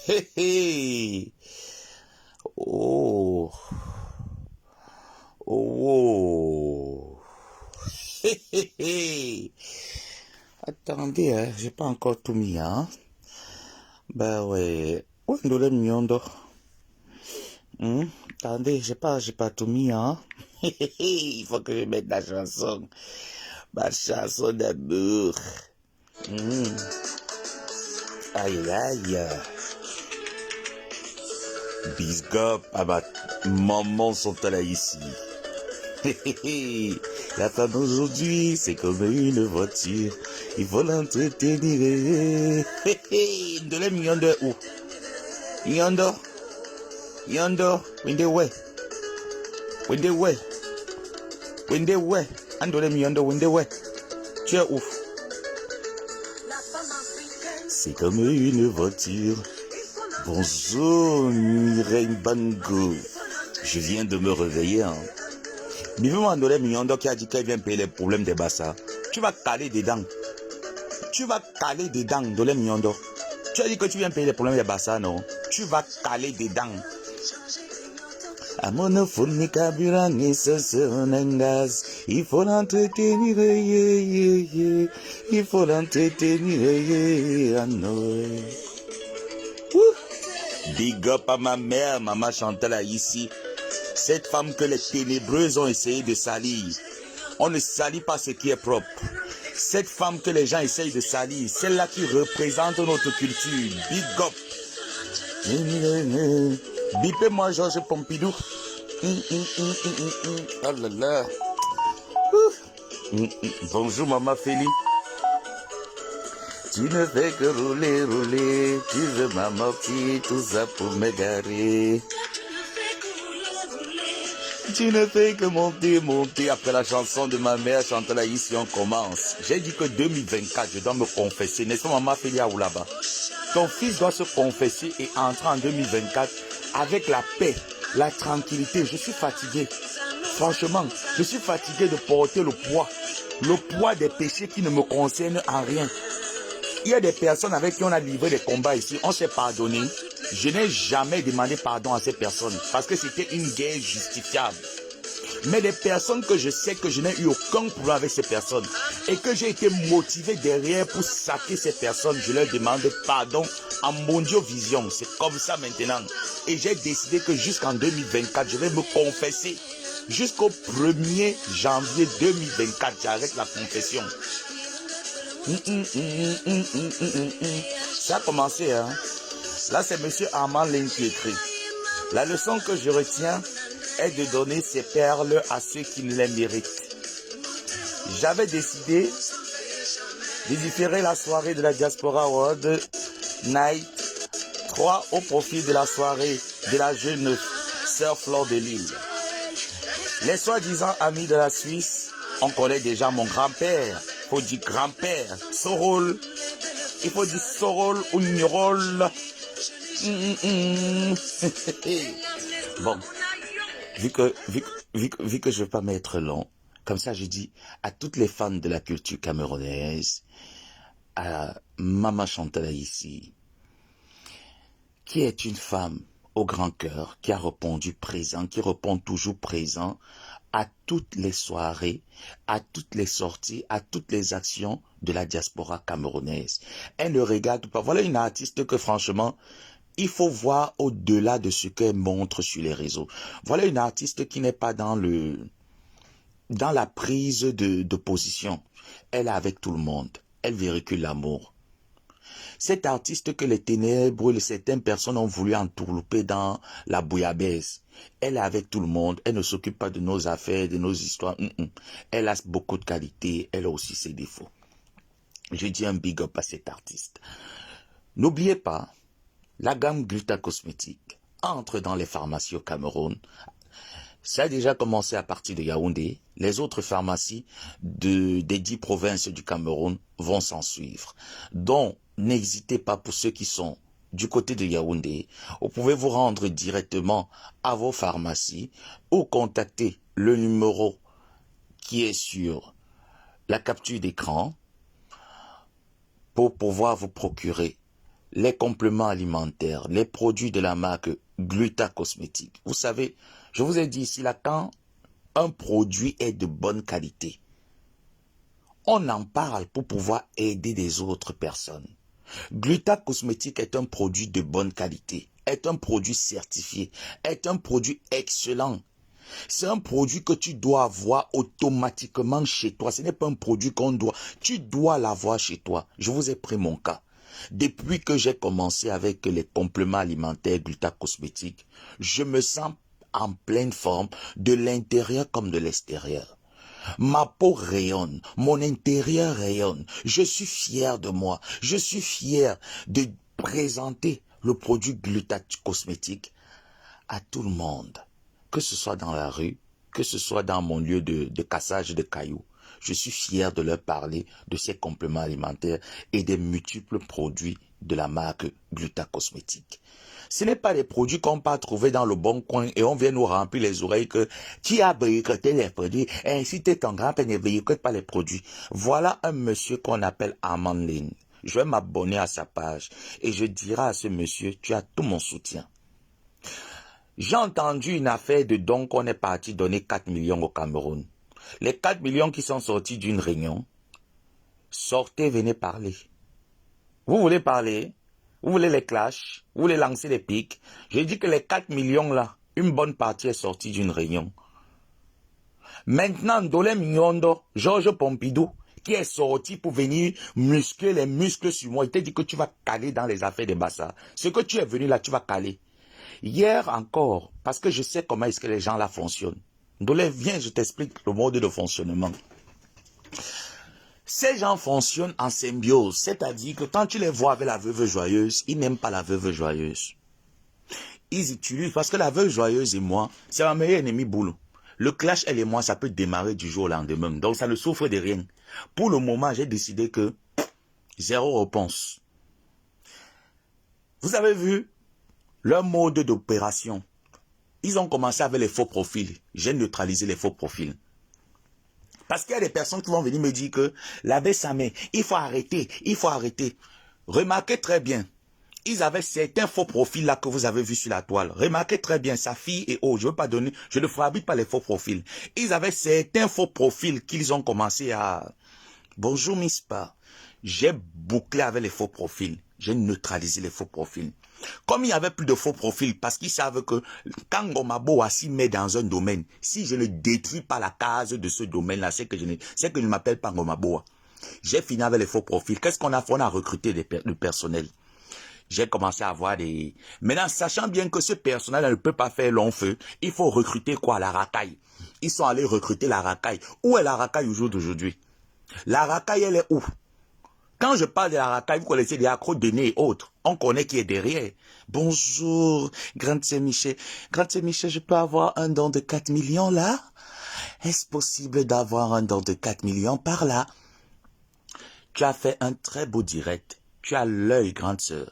Hé hé. Oh. Oh. Hé hé hé. Attendez, hein, j'ai pas encore tout mis, hein. Bah ouais. Où est le miondo? Attendez, j'ai pas tout mis, hein. Hé hé hé. Il faut que je mette la chanson. Ma chanson d'amour. Aïe aïe. Big up à ma maman Santala ici. La femme aujourd'hui, c'est comme une voiture. Il faut l'entretenir. De la miondo où? Miondo? Miondo? Winde way? Winde way? Winde way? Andole miondo winde way? Tu es où? C'est comme une voiture. Bonjour, Mireille Bango. Je viens de me réveiller, hein. Vivement Andole Miondo qui a dit qu'elle vient payer les problèmes des bassas. Tu vas caler dedans. Tu vas caler dedans, Ndole Miondo. Tu as dit que tu viens payer les problèmes des bassas, non? Tu vas caler dedans. À monophone, carburant, et ce son un gaz. Il faut l'entretenir, il faut l'entretenir, Big up à ma mère, maman Chantal ici. Cette femme que les ténébreuses ont essayé de salir. On ne salit pas ce qui est propre. Cette femme que les gens essayent de salir, celle-là qui représente notre culture. Big up. Bipez-moi Georges Pompidou. Oh là là. Bonjour maman Félix. Tu ne fais que rouler, rouler. Tu veux m'amortir, tout ça pour me garer. Tu ne fais que monter, monter. Après la chanson de ma mère, Chantal ici, on commence. J'ai dit que 2024, je dois me confesser. N'est-ce pas, maman Félia ou là-bas? Ton fils doit se confesser et entrer en 2024 avec la paix, la tranquillité. Je suis fatigué. Franchement, je suis fatigué de porter le poids des péchés qui ne me concernent en rien. Il y a des personnes avec qui on a livré des combats ici. On s'est pardonné. Je n'ai jamais demandé pardon à ces personnes parce que c'était une guerre justifiable. Mais des personnes que je sais que je n'ai eu aucun problème avec ces personnes et que j'ai été motivé derrière pour saquer ces personnes, je leur demande pardon en mondiovision. C'est comme ça maintenant. Et j'ai décidé que jusqu'en 2024, je vais me confesser. Jusqu'au 1er janvier 2024, j'arrête la confession. Ça a commencé, hein. Là, c'est monsieur Armand Lin qui écrit. La leçon que je retiens est de donner ses perles à ceux qui ne les méritent. J'avais décidé de différer la soirée de la Diaspora World Night 3 au profit de la soirée de la jeune sœur Flore de Lille. Les soi-disant amis de la Suisse, on connaît déjà mon grand-père. Il faut dire grand-père, Sorol. Il faut dire Sorol ou Nirol. Bon, vu que je ne vais pas m'être long, comme ça je dis à toutes les fans de la culture camerounaise, à Maman Chantal ici, qui est une femme au grand cœur, qui a répondu présent, qui répond toujours présent à toutes les soirées, à toutes les sorties, à toutes les actions de la diaspora camerounaise. Elle ne regarde pas. Voilà une artiste que franchement, il faut voir au-delà de ce qu'elle montre sur les réseaux. Voilà une artiste qui n'est pas dans la prise de position. Elle est avec tout le monde. Elle véhicule l'amour. Cette artiste que les ténèbres, certaines personnes ont voulu entourlouper dans la bouillabaisse. Elle est avec tout le monde. Elle ne s'occupe pas de nos affaires, de nos histoires. Elle a beaucoup de qualités. Elle a aussi ses défauts. Je dis un big up à cette artiste. N'oubliez pas, la gamme Gluta Cosmétique entre dans les pharmacies au Cameroun. Ça a déjà commencé à partir de Yaoundé. Les autres pharmacies des 10 provinces du Cameroun vont s'en suivre. Donc, n'hésitez pas pour ceux qui sont du côté de Yaoundé. Vous pouvez vous rendre directement à vos pharmacies ou contacter le numéro qui est sur la capture d'écran pour pouvoir vous procurer les compléments alimentaires, les produits de la marque Gluta Cosmétique. Vous savez, je vous ai dit ici là, quand un produit est de bonne qualité, on en parle pour pouvoir aider des autres personnes. Gluta Cosmétique est un produit de bonne qualité, est un produit certifié, est un produit excellent. C'est un produit que tu dois avoir automatiquement chez toi. Ce n'est pas un produit qu'on doit. Tu dois l'avoir chez toi. Je vous ai pris mon cas. Depuis que j'ai commencé avec les compléments alimentaires Gluta Cosmétique, je me sens en pleine forme de l'intérieur comme de l'extérieur. Ma peau rayonne, mon intérieur rayonne. Je suis fier de moi. Je suis fier de présenter le produit Gluta Cosmétique à tout le monde. Que ce soit dans la rue, que ce soit dans mon lieu de cassage de cailloux. Je suis fier de leur parler de ces compléments alimentaires et des multiples produits de la marque Gluta Cosmétique. Ce n'est pas des produits qu'on peut trouver dans le bon coin et on vient nous remplir les oreilles que tu as boycotté les produits, incité ton grand-père ne boycotte pas les produits. Voilà un monsieur qu'on appelle Amandine. Je vais m'abonner à sa page et je dirai à ce monsieur, tu as tout mon soutien. J'ai entendu une affaire de don qu'on est parti donner 4 millions au Cameroun. Les 4 millions qui sont sortis d'une réunion, sortez, venez parler. Vous voulez parler? Vous voulez les clashs? Vous voulez lancer les pics? J'ai dit que les 4 millions là, une bonne partie est sortie d'une réunion. Maintenant, Dolé Mignondo, Georges Pompidou, qui est sorti pour venir muscler les muscles sur moi, il t'a dit que tu vas caler dans les affaires de Bassa. Ce que tu es venu là, tu vas caler. Hier encore, parce que je sais comment est-ce que les gens là fonctionnent. Dolé, viens, je t'explique le mode de fonctionnement. Ces gens fonctionnent en symbiose, c'est-à-dire que quand tu les vois avec la veuve joyeuse, ils n'aiment pas la veuve joyeuse. Ils utilisent, parce que la veuve joyeuse et moi, c'est ma meilleure ennemie boulot. Le clash, elle et moi, ça peut démarrer du jour au lendemain, donc ça ne souffre de rien. Pour le moment, j'ai décidé que zéro réponse. Vous avez vu leur mode d'opération. Ils ont commencé avec les faux profils. J'ai neutralisé les faux profils. Parce qu'il y a des personnes qui vont venir me dire que l'abbé Samé, il faut arrêter, il faut arrêter. Remarquez très bien. Ils avaient certains faux profils là que vous avez vus sur la toile. Remarquez très bien, sa fille et je veux pas donner, je ne fabrique pas les faux profils. Ils avaient certains faux profils qu'ils ont commencé à... Bonjour Miss Pa. J'ai bouclé avec les faux profils. J'ai neutralisé les faux profils. Comme il n'y avait plus de faux profils, parce qu'ils savent que quand Ngomabo s'y met dans un domaine, si je ne détruis pas la case de ce domaine-là, c'est que je ne m'appelle pas Ngomabo. J'ai fini avec les faux profils. Qu'est-ce qu'on a fait? On a recruté le personnel. J'ai commencé à avoir des... Maintenant, sachant bien que ce personnel ne peut pas faire long feu, il faut recruter quoi? La racaille. Ils sont allés recruter la racaille. Où est la racaille au jour d'aujourd'hui? La racaille, elle est où? Quand je parle de la racaille, vous connaissez les accros de nez et autres. On connaît qui est derrière. Bonjour, Grande Saint-Michel. Grande Saint-Michel, je peux avoir un don de 4 millions là? Est-ce possible d'avoir un don de 4 millions par là? Tu as fait un très beau direct. Tu as l'œil, grande sœur.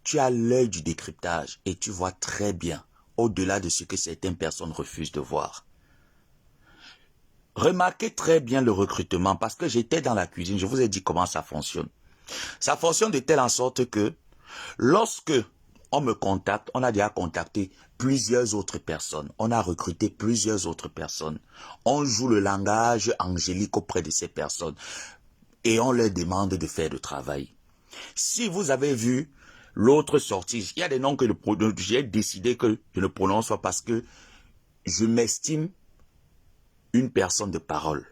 Tu as l'œil du décryptage et tu vois très bien, au-delà de ce que certaines personnes refusent de voir. Remarquez très bien le recrutement parce que j'étais dans la cuisine, je vous ai dit comment ça fonctionne. Ça fonctionne de telle en sorte que lorsque on me contacte, on a déjà contacté plusieurs autres personnes. On a recruté plusieurs autres personnes. On joue le langage angélique auprès de ces personnes et on leur demande de faire le travail. Si vous avez vu l'autre sortie, il y a des noms que j'ai décidé que je ne prononce pas parce que je m'estime une personne de parole.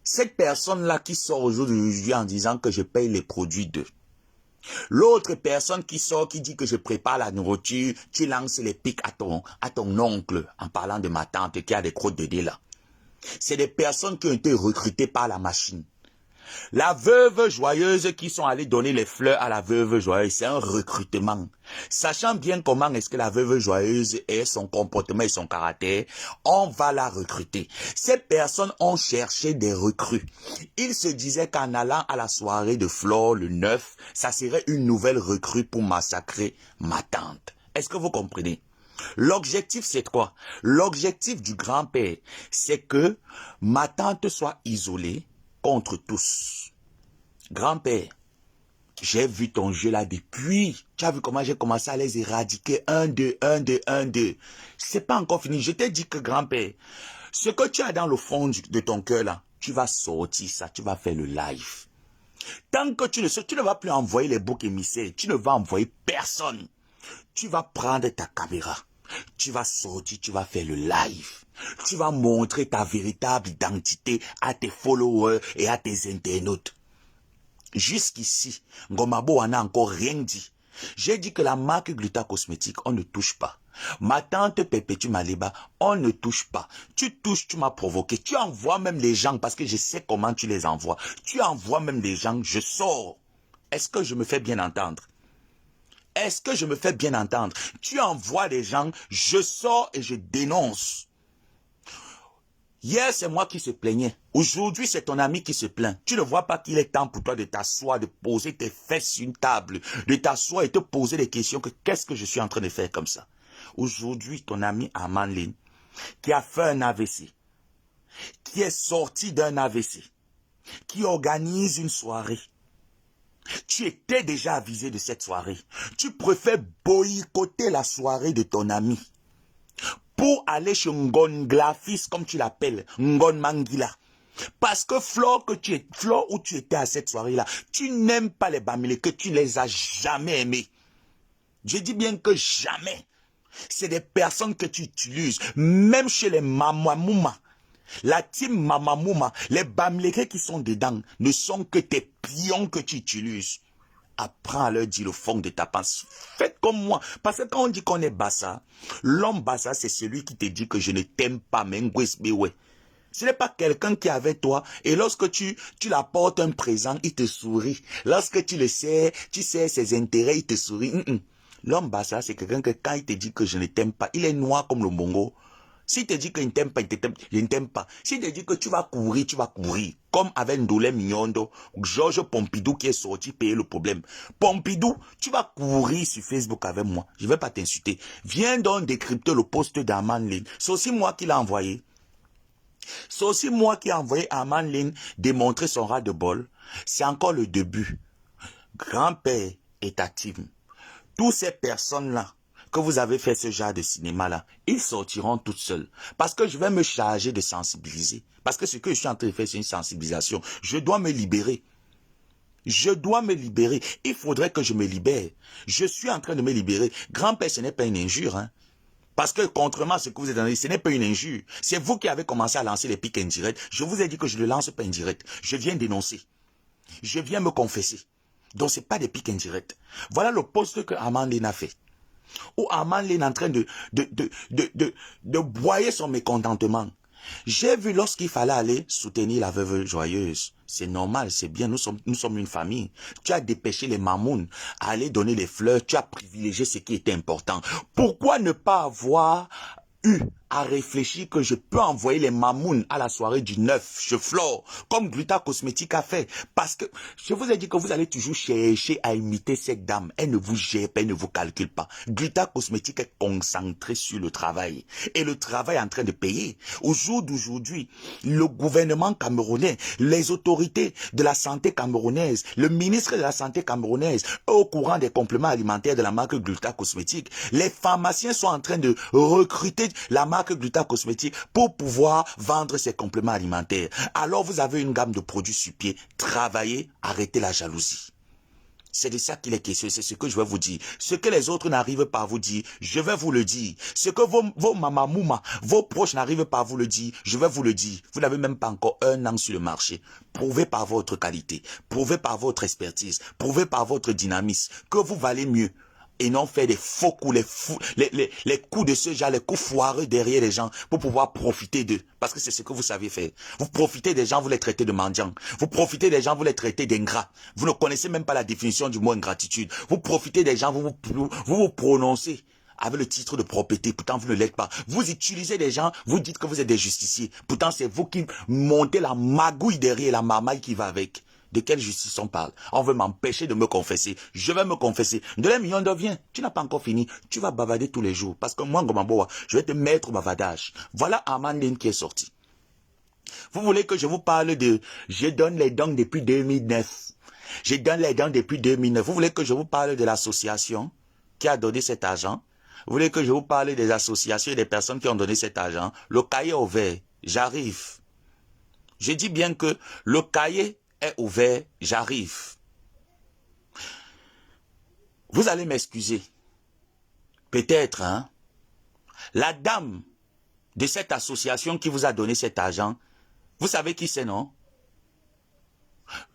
Cette personne-là qui sort aujourd'hui en disant que je paye les produits d'eux. L'autre personne qui sort, qui dit que je prépare la nourriture, tu lances les pics à ton oncle en parlant de ma tante qui a des crottes de dés là. C'est des personnes qui ont été recrutées par la machine. La veuve joyeuse qui sont allées donner les fleurs à la veuve joyeuse, c'est un recrutement. Sachant bien comment est-ce que la veuve joyeuse est, son comportement et son caractère, on va la recruter. Ces personnes ont cherché des recrues. Ils se disaient qu'en allant à la soirée de Flore le 9, ça serait une nouvelle recrue pour massacrer ma tante. Est-ce que vous comprenez? L'objectif, c'est quoi? L'objectif du grand-père, c'est que ma tante soit isolée contre tous. Grand-père, J'ai vu ton jeu là depuis. Tu as vu comment j'ai commencé à les éradiquer. 1, 2, 1, 2, 1, 2. C'est pas encore fini. Je t'ai dit que grand-père, ce que tu as dans le fond de ton cœur là, tu vas sortir ça, tu vas faire le live. Tant que tu ne vas plus envoyer les boucs émissaires, tu ne vas envoyer personne. Tu vas prendre ta caméra. Tu vas sortir, tu vas faire le live. Tu vas montrer ta véritable identité à tes followers et à tes internautes. Jusqu'ici, Ngomabo n'a encore rien dit. J'ai dit que la marque Gluta Cosmétique, on ne touche pas. Ma tante Perpétue Maleba, on ne touche pas. Tu touches, tu m'as provoqué. Tu envoies même les gens, parce que je sais comment tu les envoies. Tu envoies même les gens, je sors. Est-ce que je me fais bien entendre? Est-ce que je me fais bien entendre? Tu envoies les gens, je sors et je dénonce. Hier, c'est moi qui se plaignais. Aujourd'hui, c'est ton ami qui se plaint. Tu ne vois pas qu'il est temps pour toi de t'asseoir, de poser tes fesses sur une table, de t'asseoir et te poser des questions que qu'est-ce que je suis en train de faire comme ça? Aujourd'hui, ton ami Amanline, qui a fait un AVC, qui est sorti d'un AVC, qui organise une soirée. Tu étais déjà avisé de cette soirée. Tu préfères boycotter la soirée de ton ami pour aller chez Ngon Glafis, comme tu l'appelles, Ngon Mangila. Parce que Flore où tu étais à cette soirée-là, tu n'aimes pas les Bamileke, que tu les as jamais aimés. Je dis bien que jamais. C'est des personnes que tu utilises, même chez les Mamamouma. La team Mamamouma, les Bamileke qui sont dedans, ne sont que tes pions que tu utilises. Apprends à leur dire le fond de ta pensée. Faites comme moi. Parce que quand on dit qu'on est Bassa, l'homme Bassa, c'est celui qui te dit que je ne t'aime pas, mais ce n'est pas quelqu'un qui est avec toi et lorsque tu l'apportes un présent, il te sourit. Lorsque tu le sais, tu sais ses intérêts, il te sourit. L'homme Bassa, c'est quelqu'un que quand il te dit que je ne t'aime pas, il est noir comme le bongo. S'il te dit qu'il ne t'aime pas, il ne t'aime pas. S'il te dit que tu vas courir, tu vas courir. Comme avec Ndolé Mignondo, Georges Pompidou qui est sorti payer le problème. Pompidou, tu vas courir sur Facebook avec moi. Je ne vais pas t'insulter. Viens donc décrypter le post d'Aman Lin. C'est aussi moi qui l'ai envoyé. C'est aussi moi qui ai envoyé Aman Lin démontrer son ras de bol. C'est encore le début. Grand-père est actif. Toutes ces personnes-là, que vous avez fait ce genre de cinéma-là, ils sortiront toutes seules. Parce que je vais me charger de sensibiliser. Parce que ce que je suis en train de faire, c'est une sensibilisation. Je dois me libérer. Je dois me libérer. Il faudrait que je me libère. Je suis en train de me libérer. Grand-père, ce n'est pas une injure. Hein? Parce que contrairement à ce que vous êtes en train de dire, ce n'est pas une injure. C'est vous qui avez commencé à lancer les pics indirects. Je vous ai dit que je ne lance pas indirect. Je viens dénoncer. Je viens me confesser. Donc, ce n'est pas des pics indirects. Voilà le poste que Amandine a fait. Où Amanline est en train de broyer son mécontentement. J'ai vu lorsqu'il fallait aller soutenir la veuve joyeuse. C'est normal, c'est bien, nous sommes une famille. Tu as dépêché les mamounes à aller donner les fleurs, tu as privilégié ce qui était important. Pourquoi ne pas avoir eu à réfléchir que je peux envoyer les mamounes à la soirée du 9 chez Flore, comme Gluta Cosmétique a fait. Parce que je vous ai dit que vous allez toujours chercher à imiter cette dame. Elle ne vous gère pas, elle ne vous calcule pas. Gluta Cosmétique est concentrée sur le travail. Et le travail est en train de payer. Au jour d'aujourd'hui, le gouvernement camerounais, les autorités de la santé camerounaise, le ministre de la santé camerounaise est au courant des compléments alimentaires de la marque Gluta Cosmétique. Les pharmaciens sont en train de recruter la marque Gluta Cosmétique pour pouvoir vendre ses compléments alimentaires. Alors vous avez une gamme de produits sur pied. Travaillez, arrêtez la jalousie. C'est de ça qu'il est question, c'est ce que je vais vous dire. Ce que les autres n'arrivent pas à vous dire, je vais vous le dire. Ce que vos mamamouma, vos proches n'arrivent pas à vous le dire, je vais vous le dire. Vous n'avez même pas encore 1 an sur le marché. Prouvez par votre qualité, prouvez par votre expertise, prouvez par votre dynamisme que vous valez mieux. Et non faire des faux coups, les coups de ce genre, les coups foireux derrière les gens pour pouvoir profiter d'eux. Parce que c'est ce que vous savez faire. Vous profitez des gens, vous les traitez de mendiants. Vous profitez des gens, vous les traitez d'ingrats. Vous ne connaissez même pas la définition du mot ingratitude. Vous profitez des gens, vous prononcez avec le titre de propriété. Pourtant, vous ne l'êtes pas. Vous utilisez des gens, vous dites que vous êtes des justiciers. Pourtant, c'est vous qui montez la magouille derrière, la marmaille qui va avec. De quelle justice on parle? On veut m'empêcher de me confesser. Je vais me confesser. De la million de viens. Tu n'as pas encore fini. Tu vas bavader tous les jours. Parce que moi, Ngomamboa, je vais te mettre au bavardage. Voilà Amandine qui est sorti. Vous voulez que je vous parle de... Je donne les dons depuis 2009. Je donne les dons depuis 2009. Vous voulez que je vous parle de l'association qui a donné cet argent? Vous voulez que je vous parle des associations et des personnes qui ont donné cet argent? Le cahier est ouvert. J'arrive. Je dis bien que le cahier est ouvert. J'arrive. Vous allez m'excuser. Peut-être, hein? La dame de cette association qui vous a donné cet argent, vous savez qui c'est, non?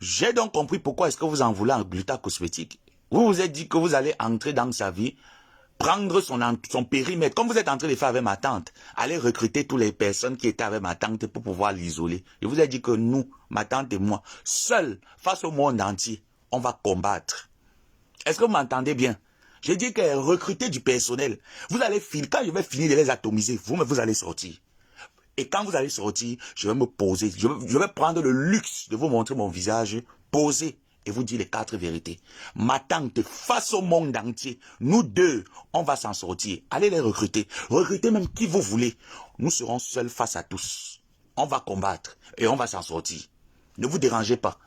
J'ai donc compris pourquoi est-ce que vous en voulez en Gluta Cosmétique. Vous vous êtes dit que vous allez entrer dans sa vie, prendre son périmètre, comme vous êtes en train de faire avec ma tante, aller recruter toutes les personnes qui étaient avec ma tante pour pouvoir l'isoler. Je vous ai dit que nous, ma tante et moi, seuls, face au monde entier, on va combattre. Est-ce que vous m'entendez bien? J'ai dit que recruter du personnel, vous allez finir, quand je vais finir de les atomiser, vous allez sortir. Et quand vous allez sortir, je vais me poser, je vais prendre le luxe de vous montrer mon visage, poser et vous dire les 4 vérités. Ma tante, face au monde entier, nous deux, on va s'en sortir. Allez les recruter. Recrutez même qui vous voulez. Nous serons seuls face à tous. On va combattre et on va s'en sortir. Ne vous dérangez pas.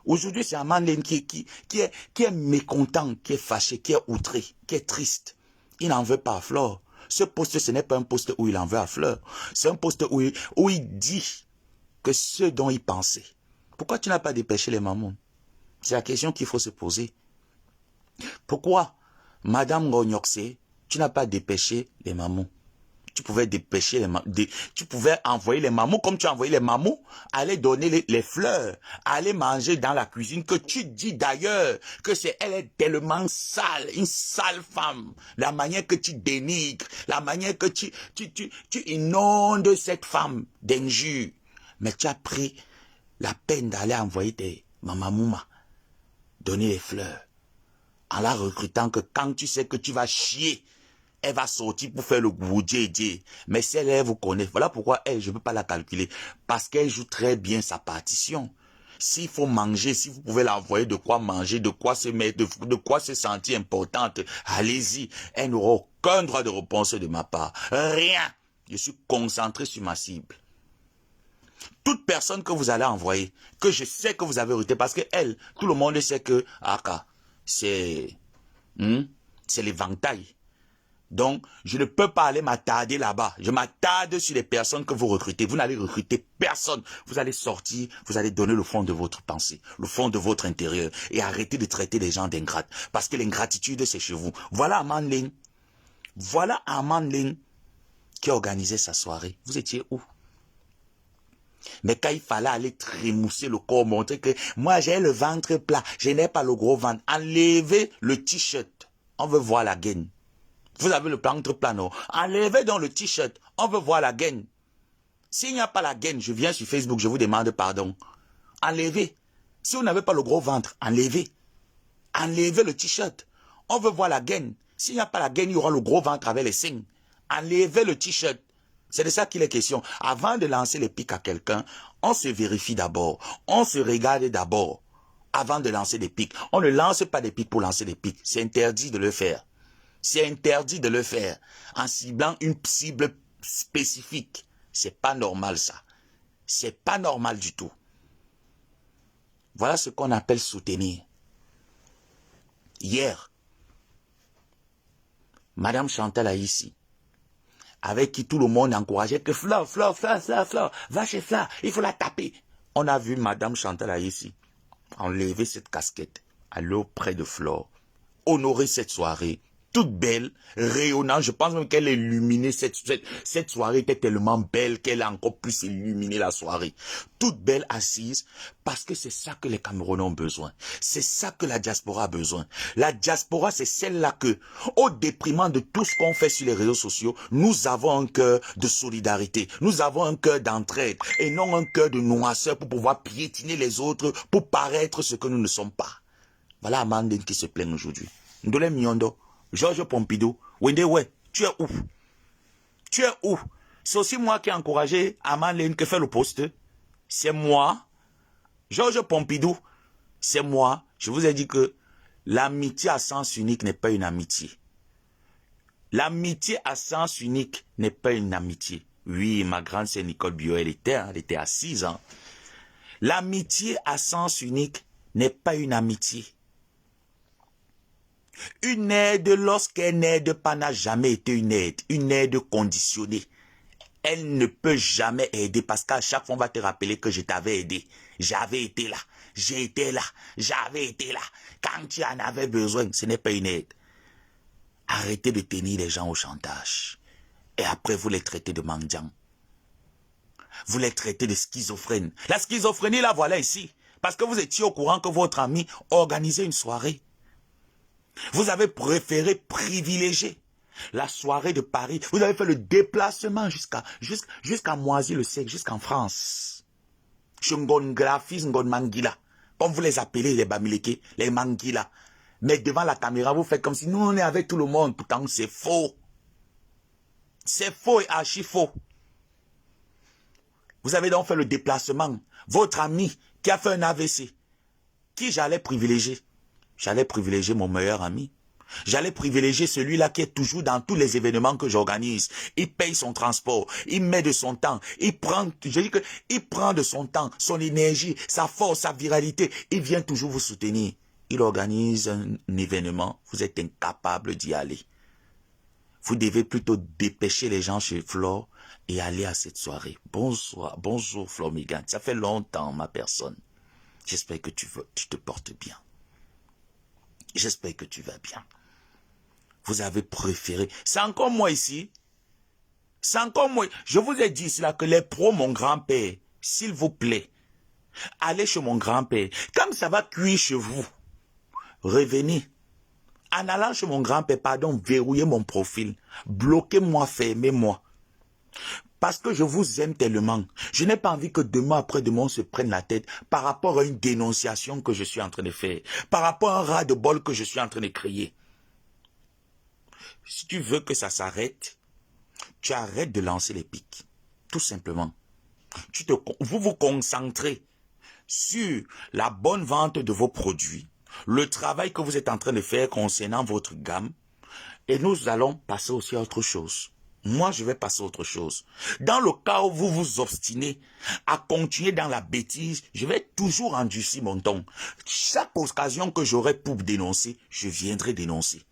Aujourd'hui, c'est Amandine qui est mécontent, qui est fâché, qui est outré, qui est triste. Il n'en veut pas à Flore. Ce poste, ce n'est pas un poste où il en veut à Fleur. C'est un poste où il dit que ce dont il pensait. Pourquoi tu n'as pas dépêché les mamans? C'est la question qu'il faut se poser. Pourquoi, Madame Gognoxé, tu n'as pas dépêché les mamans? Tu pouvais dépêcher tu pouvais envoyer les mammouths comme tu as envoyé les mammouths, aller donner les fleurs, aller manger dans la cuisine, que tu dis d'ailleurs que elle est tellement sale, une sale femme. La manière que tu dénigres, la manière que tu inondes cette femme d'injures. Mais tu as pris la peine d'aller envoyer tes mamamouma, donner les fleurs, en la recrutant que quand tu sais que tu vas chier, elle va sortir pour faire le goudjé. Mais si elle vous connaît, voilà pourquoi elle, je ne peux pas la calculer. Parce qu'elle joue très bien sa partition. S'il faut manger, si vous pouvez l'envoyer de quoi manger, de quoi se mettre, de quoi se sentir importante, allez-y. Elle n'aura aucun droit de réponse de ma part. Rien. Je suis concentré sur ma cible. Toute personne que vous allez envoyer, que je sais que vous avez reté, parce que elle, tout le monde sait que, c'est l'éventail. Donc, je ne peux pas aller m'attarder là-bas. Je m'attarde sur les personnes que vous recrutez. Vous n'allez recruter personne. Vous allez sortir, vous allez donner le fond de votre pensée, le fond de votre intérieur et arrêter de traiter les gens d'ingrates. Parce que l'ingratitude, c'est chez vous. Voilà Amandine. Voilà Amandine qui organisait sa soirée. Vous étiez où? Mais quand il fallait aller trémousser le corps, montrer que moi j'ai le ventre plat, je n'ai pas le gros ventre. Enlevez le t-shirt. On veut voir la gaine. Vous avez le ventre plat, non? Enlevez donc le t-shirt. On veut voir la gaine. S'il n'y a pas la gaine, je viens sur Facebook, je vous demande pardon. Enlevez. Si vous n'avez pas le gros ventre, enlevez. Enlevez le t-shirt. On veut voir la gaine. S'il n'y a pas la gaine, il y aura le gros ventre avec les seins. Enlevez le t-shirt. C'est de ça qu'il est question. Avant de lancer les pics à quelqu'un, on se vérifie d'abord. On se regarde d'abord. Avant de lancer des pics. On ne lance pas des pics pour lancer des pics. C'est interdit de le faire. C'est interdit de le faire en ciblant une cible spécifique. C'est pas normal ça. C'est pas normal du tout. Voilà ce qu'on appelle soutenir. Hier, Madame Chantal Aïssi, avec qui tout le monde encourageait que Flore, va chez Flore, il faut la taper. On a vu Madame Chantal Aïssi enlever cette casquette, aller auprès de Flore, honorer cette soirée, toute belle, rayonnante. Je pense même qu'elle a illuminé cette soirée était tellement belle qu'elle a encore plus illuminé la soirée. Toute belle assise, parce que c'est ça que les Camerounais ont besoin. C'est ça que la diaspora a besoin. La diaspora, c'est celle-là que, au déprimant de tout ce qu'on fait sur les réseaux sociaux, nous avons un cœur de solidarité. Nous avons un cœur d'entraide et non un cœur de noirceur pour pouvoir piétiner les autres, pour paraître ce que nous ne sommes pas. Voilà Amandine qui se plaint aujourd'hui. Ndole Miondo. Georges Pompidou, Wendewe, tu es où? Tu es où? C'est aussi moi qui ai encouragé Amandine qui fait le poste. C'est moi. Georges Pompidou, c'est moi. Je vous ai dit que l'amitié à sens unique n'est pas une amitié. L'amitié à sens unique n'est pas une amitié. Oui, ma grande sœur Nicole Bio, elle était à 6 ans. L'amitié à sens unique n'est pas une amitié. Une aide, lorsqu'elle n'aide pas, n'a jamais été une aide. Une aide conditionnée. Elle ne peut jamais aider parce qu'à chaque fois, on va te rappeler que je t'avais aidé. J'avais été là. J'étais là. J'avais été là. Quand tu en avais besoin, ce n'est pas une aide. Arrêtez de tenir les gens au chantage. Et après, vous les traitez de mendiants. Vous les traitez de schizophrènes. La schizophrénie, la voilà ici. Parce que vous étiez au courant que votre ami organisait une soirée. Vous avez préféré privilégier la soirée de Paris. Vous avez fait le déplacement jusqu'à Moisy-le-Sec, jusqu'en France. Chez Ngon Grafis, Ngon Manguila. Comme vous les appelez, les Bamileke, les Manguila. Mais devant la caméra, vous faites comme si nous, on est avec tout le monde. Pourtant, c'est faux. C'est faux et archi faux. Vous avez donc fait le déplacement. Votre ami qui a fait un AVC, qui j'allais privilégier? J'allais privilégier mon meilleur ami. J'allais privilégier celui-là qui est toujours dans tous les événements que j'organise. Il paye son transport, il met de son temps, il prend de son temps, son énergie, sa force, sa viralité. Il vient toujours vous soutenir. Il organise un événement, vous êtes incapable d'y aller. Vous devez plutôt dépêcher les gens chez Flore et aller à cette soirée. Bonsoir, bonjour Flore Migan. Ça fait longtemps, ma personne. J'espère que tu te portes bien. J'espère que tu vas bien. Vous avez préféré. C'est encore moi ici. C'est encore moi. Je vous ai dit ici là que les pros, mon grand-père, s'il vous plaît, allez chez mon grand-père. Comme ça va cuire chez vous, revenez. En allant chez mon grand-père, pardon, verrouillez mon profil. Bloquez-moi, fermez-moi. Parce que je vous aime tellement. Je n'ai pas envie que demain après-demain on se prenne la tête par rapport à une dénonciation que je suis en train de faire. Par rapport à un ras-de-bol que je suis en train de créer. Si tu veux que ça s'arrête, tu arrêtes de lancer les pics. Tout simplement. Vous vous concentrez sur la bonne vente de vos produits, le travail que vous êtes en train de faire concernant votre gamme, et nous allons passer aussi à autre chose. Moi, je vais passer à autre chose. Dans le cas où vous vous obstinez à continuer dans la bêtise, je vais toujours endurcir mon ton. Chaque occasion que j'aurai pour dénoncer, je viendrai dénoncer.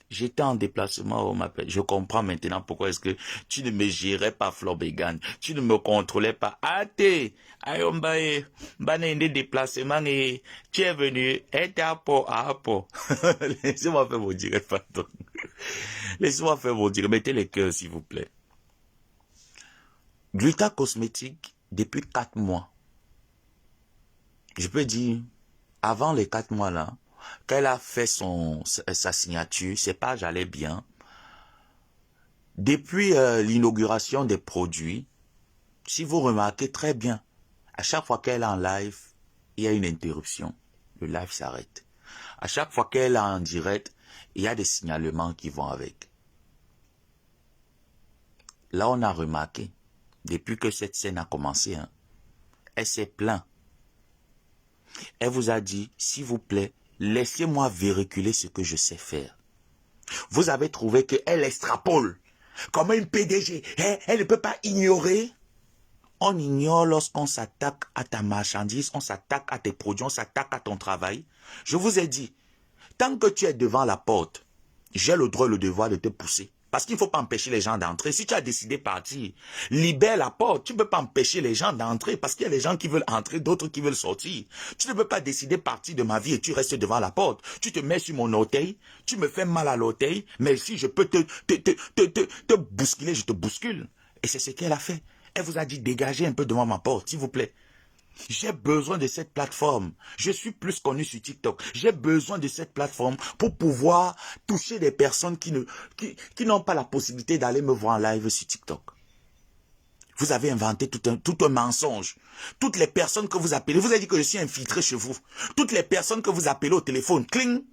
J'étais en déplacement, on m'appelle. Je comprends maintenant pourquoi est-ce que tu ne me gérais pas, Flore Began. Tu ne me contrôlais pas. Ate, ayombae, banende déplacement et tu es venu, et à Apo. Laissez-moi faire mon direct, pardon. Laissez-moi faire mon direct. Mettez les cœurs, s'il vous plaît. Gluta Cosmétique, depuis 4 mois. Je peux dire, avant les 4 mois là, qu'elle a fait sa signature, ses pages allaient bien. Depuis l'inauguration des produits, si vous remarquez très bien, à chaque fois qu'elle est en live, il y a une interruption. Le live s'arrête. À chaque fois qu'elle est en direct, il y a des signalements qui vont avec. Là, on a remarqué, depuis que cette scène a commencé, hein, elle s'est plainte. Elle vous a dit, s'il vous plaît, laissez-moi véhiculer ce que je sais faire. Vous avez trouvé qu'elle extrapole. Comme une PDG, elle ne peut pas ignorer. On ignore lorsqu'on s'attaque à ta marchandise, on s'attaque à tes produits, on s'attaque à ton travail. Je vous ai dit, tant que tu es devant la porte, j'ai le droit et le devoir de te pousser. Parce qu'il ne faut pas empêcher les gens d'entrer. Si tu as décidé de partir, libère la porte. Tu ne peux pas empêcher les gens d'entrer parce qu'il y a des gens qui veulent entrer, d'autres qui veulent sortir. Tu ne peux pas décider de partir de ma vie et tu restes devant la porte. Tu te mets sur mon orteil, tu me fais mal à l'orteil, mais si je peux te bousculer, je te bouscule. Et c'est ce qu'elle a fait. Elle vous a dit, dégagez un peu devant ma porte, s'il vous plaît. J'ai besoin de cette plateforme. Je suis plus connu sur TikTok. J'ai besoin de cette plateforme pour pouvoir toucher des personnes qui n'ont pas la possibilité d'aller me voir en live sur TikTok. Vous avez inventé tout un mensonge. Toutes les personnes que vous appelez, vous avez dit que je suis infiltré chez vous. Toutes les personnes que vous appelez au téléphone, cling.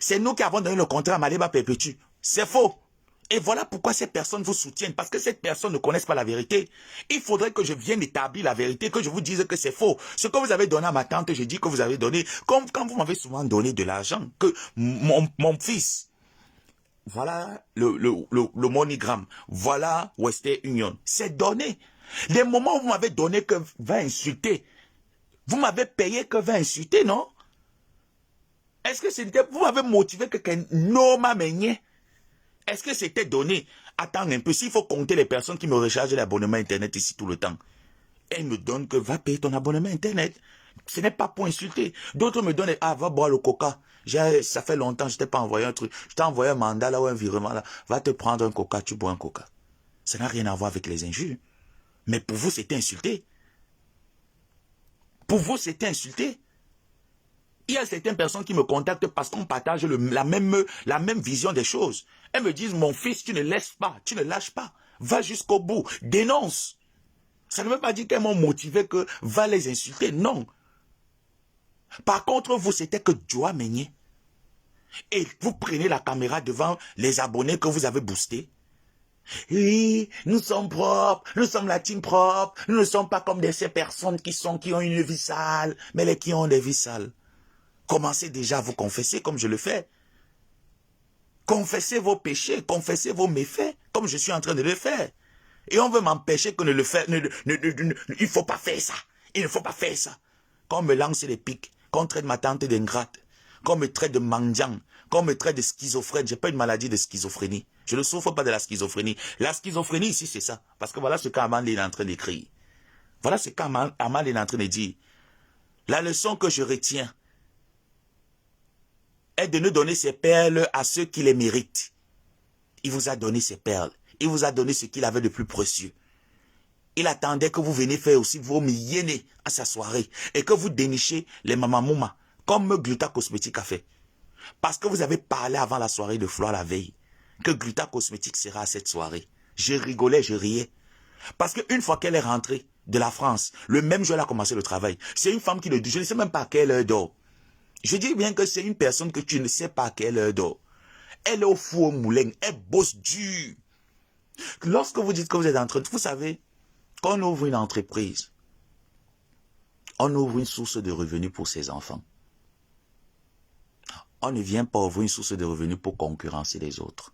C'est nous qui avons donné le contrat à Maliba Perpétue. C'est faux. Et voilà pourquoi ces personnes vous soutiennent. Parce que ces personnes ne connaissent pas la vérité. Il faudrait que je vienne établir la vérité, que je vous dise que c'est faux. Ce que vous avez donné à ma tante, je dis que vous avez donné. Comme quand vous m'avez souvent donné de l'argent, que mon fils, voilà le MoneyGram, voilà Western Union. C'est donné. Les moments où vous m'avez donné que va insulter Vous m'avez payé que 20 insulter, non? Est-ce que c'était, vous m'avez motivé que non m'a meigné? Est-ce que c'était donné? Attends un peu, s'il faut compter les personnes qui me rechargent l'abonnement Internet ici tout le temps. Elles me donnent que va payer ton abonnement Internet. Ce n'est pas pour insulter. D'autres me donnent, ah, va boire le coca. Ça fait longtemps, je t'ai pas envoyé un truc. Je t'ai envoyé un mandat là ou un virement là. Va te prendre un coca, tu bois un coca. Ça n'a rien à voir avec les injures. Mais pour vous, c'était insulté. Pour vous, c'était insulté. Il y a certaines personnes qui me contactent parce qu'on partage la même vision des choses. Elles me disent, mon fils, tu ne laisses pas, tu ne lâches pas. Va jusqu'au bout, dénonce. Ça ne veut pas dire qu'elles m'ont motivé que va les insulter, non. Par contre, vous, c'était que Joa Meigné. Et vous prenez la caméra devant les abonnés que vous avez boostés. Oui, nous sommes propres, nous sommes la team propre, nous ne sommes pas comme ces personnes qui ont une vie sale, mais les qui ont des vies sales. Commencez déjà à vous confesser comme je le fais. Confessez vos péchés, confessez vos méfaits, comme je suis en train de le faire. Et on veut m'empêcher que ne le faire. Il ne faut pas faire ça. Il ne faut pas faire ça. Qu'on me lance les pics, qu'on traite ma tante d'ingrate, qu'on me traite de mendiant, qu'on me traite de schizophrène. Je n'ai pas une maladie de schizophrénie. Je ne souffre pas de la schizophrénie. La schizophrénie ici, c'est ça. Parce que voilà ce qu'Aman est en train d'écrire. Voilà ce qu'Aman est en train de dire. La leçon que je retiens est de ne donner ses perles à ceux qui les méritent. Il vous a donné ses perles. Il vous a donné ce qu'il avait de plus précieux. Il attendait que vous veniez faire aussi vos yénés à sa soirée et que vous dénichez les mamamouma comme Gluta Cosmétique a fait. Parce que vous avez parlé avant la soirée de Flore la veille que Gluta Cosmétique sera à cette soirée. Je rigolais, je riais. Parce qu'une fois qu'elle est rentrée de la France, le même jour elle a commencé le travail. C'est une femme qui ne dit, je ne sais même pas à quelle heure dort. Je dis bien que c'est une personne que tu ne sais pas à quelle heure dort. Elle est au four au moulin, elle bosse dur. Lorsque vous dites que vous êtes en train de... Vous savez, quand on ouvre une entreprise, on ouvre une source de revenus pour ses enfants. On ne vient pas ouvrir une source de revenus pour concurrencer les autres.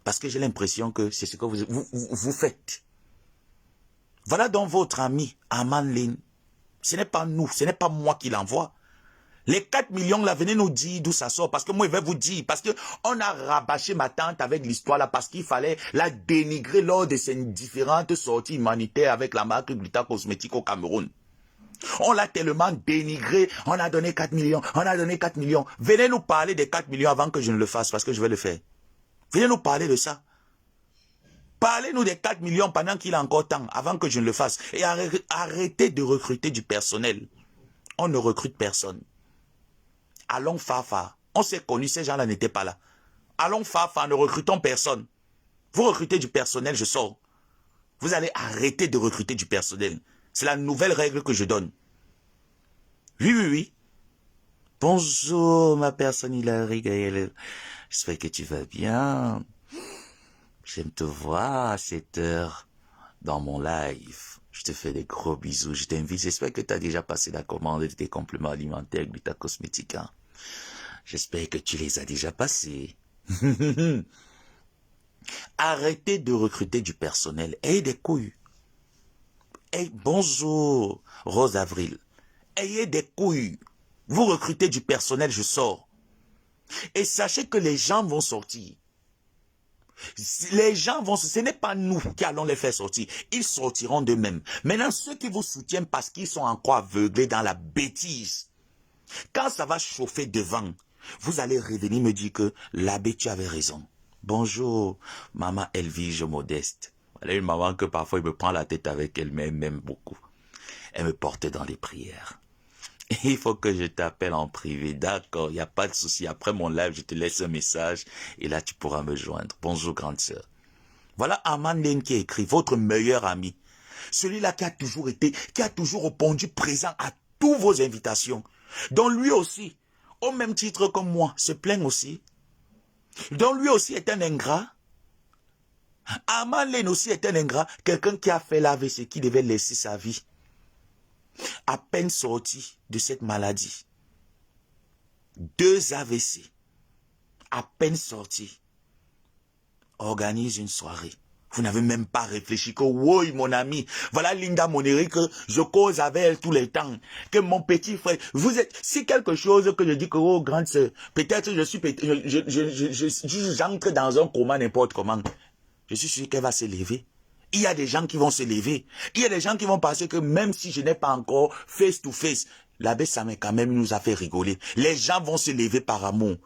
Parce que j'ai l'impression que c'est ce que vous faites. Voilà donc votre ami, Aman Lin. Ce n'est pas nous, ce n'est pas moi qui l'envoie. Les 4 millions là, venez nous dire d'où ça sort. Parce que moi, je vais vous dire. Parce qu'on a rabâché ma tante avec l'histoire là. Parce qu'il fallait la dénigrer lors de ses différentes sorties humanitaires avec la marque Gluta Cosmétique au Cameroun. On l'a tellement dénigré. On a donné 4 millions. On a donné 4 millions. Venez nous parler des 4 millions avant que je ne le fasse. Parce que je vais le faire. Venez nous parler de ça. Parlez-nous des 4 millions pendant qu'il a encore temps. Avant que je ne le fasse. Et arrêtez de recruter du personnel. On ne recrute personne. Allons Fafa. On s'est connus, ces gens-là n'étaient pas là. Allons Fafa, ne recrutons personne. Vous recrutez du personnel, je sors. Vous allez arrêter de recruter du personnel. C'est la nouvelle règle que je donne. Oui, oui, oui. Bonjour, ma personne Hilary Gaël. J'espère que tu vas bien. J'aime te voir à cette heure dans mon live. Je te fais des gros bisous. Je t'invite. J'espère que tu as déjà passé la commande de tes compléments alimentaires Gluta Cosmétique. Hein? J'espère que tu les as déjà passés. Arrêtez de recruter du personnel. Ayez des couilles. Hey, bonjour, Rose Avril. Ayez des couilles. Vous recrutez du personnel, je sors. Et sachez que les gens vont sortir. Les gens vont, ce n'est pas nous qui allons les faire sortir. Ils sortiront d'eux-mêmes. Maintenant, ceux qui vous soutiennent parce qu'ils sont encore aveuglés dans la bêtise, quand ça va chauffer devant, vous allez revenir me dire que l'abbé, tu avais raison. Bonjour, maman Elvige Modeste. Elle est une maman que parfois il me prend la tête avec elle, mais elle m'aime beaucoup. Elle me porte dans les prières. Il faut que je t'appelle en privé, d'accord, il n'y a pas de souci. Après mon live, je te laisse un message et là tu pourras me joindre. Bonjour grande sœur. Voilà Aman Lin qui écrit, votre meilleur ami. Celui-là qui a toujours été, qui a toujours répondu présent à toutes vos invitations. Donc lui aussi, au même titre que moi, se plaint aussi. Donc lui aussi est un ingrat. Aman Lin aussi est un ingrat, quelqu'un qui a fait l'AVC, qui devait laisser sa vie. À peine sorti de cette maladie. 2 AVC. À peine sorti. Organise une soirée. Vous n'avez même pas réfléchi que, oui, mon ami, voilà Linda Moneri que je cause avec elle tous les temps. Que mon petit frère, vous êtes, si quelque chose que je dis que, oh, grande sœur, peut-être j'entre dans un coma n'importe comment. Je suis sûr qu'elle va se lever. Il y a des gens qui vont se lever. Il y a des gens qui vont penser que même si je n'ai pas encore face to face, l'abbé Samé quand même nous a fait rigoler. Les gens vont se lever par amour.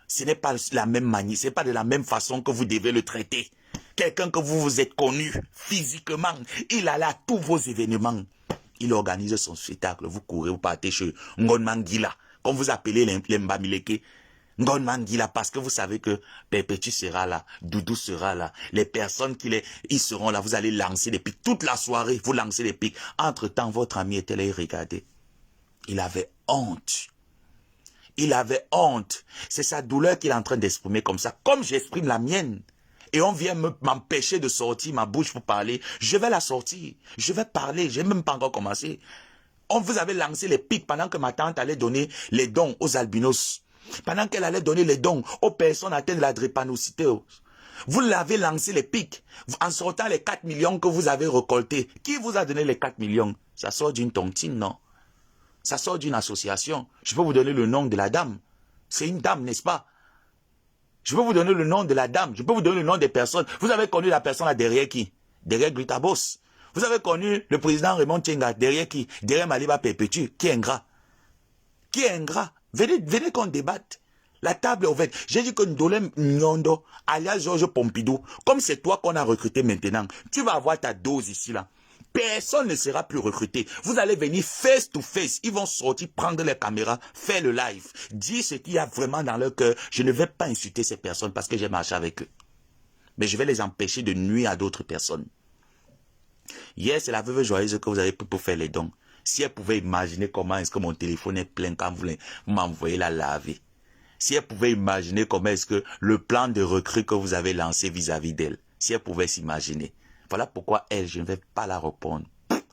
Ce n'est pas la même manière, ce n'est pas de la même façon que vous devez le traiter. Quelqu'un que vous êtes connu physiquement, il allait à tous vos événements. Il organise son spectacle, vous courez, vous partez chez Ngon Mangila, comme vous appelez les Mbamileke. Ngon Mangila, parce que vous savez que Perpétue sera là, Doudou sera là, les personnes ils seront là, vous allez lancer des pics. Toute la soirée, vous lancez des pics. Entre-temps, votre ami était là et regardez. Il avait honte. Il avait honte. C'est sa douleur qu'il est en train d'exprimer comme ça, comme j'exprime la mienne. Et on vient m'empêcher de sortir ma bouche pour parler. Je vais la sortir. Je vais parler. Je n'ai même pas encore commencé. On vous avait lancé les pics pendant que ma tante allait donner les dons aux albinos. Pendant qu'elle allait donner les dons aux personnes atteintes de la drépanocytose. Vous l'avez lancé les pics. En sortant les 4 millions que vous avez récoltés. Qui vous a donné les 4 millions? Ça sort d'une tontine, non? Ça sort d'une association. Je peux vous donner le nom de la dame. C'est une dame, n'est-ce pas? Je peux vous donner le nom de la dame. Je peux vous donner le nom des personnes. Vous avez connu la personne là derrière qui? Derrière Gritabos. Vous avez connu le président Raymond Tchenga derrière qui? Derrière Maliba Perpétue. Qui est ingrat? Qui est ingrat? Venez qu'on débatte. La table est ouverte. J'ai dit que Ndolem Nyondo, alias Georges Pompidou, comme c'est toi qu'on a recruté maintenant, tu vas avoir ta dose ici là. Personne ne sera plus recruté. Vous allez venir face to face. Ils vont sortir, prendre les caméras, faire le live, dire ce qu'il y a vraiment dans leur cœur. Je ne vais pas insulter ces personnes parce que j'ai marché avec eux. Mais je vais les empêcher de nuire à d'autres personnes. Hier, c'est la veuve joyeuse que vous avez pris pour faire les dons. Si elle pouvait imaginer comment est-ce que mon téléphone est plein quand vous m'envoyez la laver. Si elle pouvait imaginer comment est-ce que le plan de recrue que vous avez lancé vis-à-vis d'elle. Si elle pouvait s'imaginer. Voilà pourquoi elle, je ne vais pas la répondre.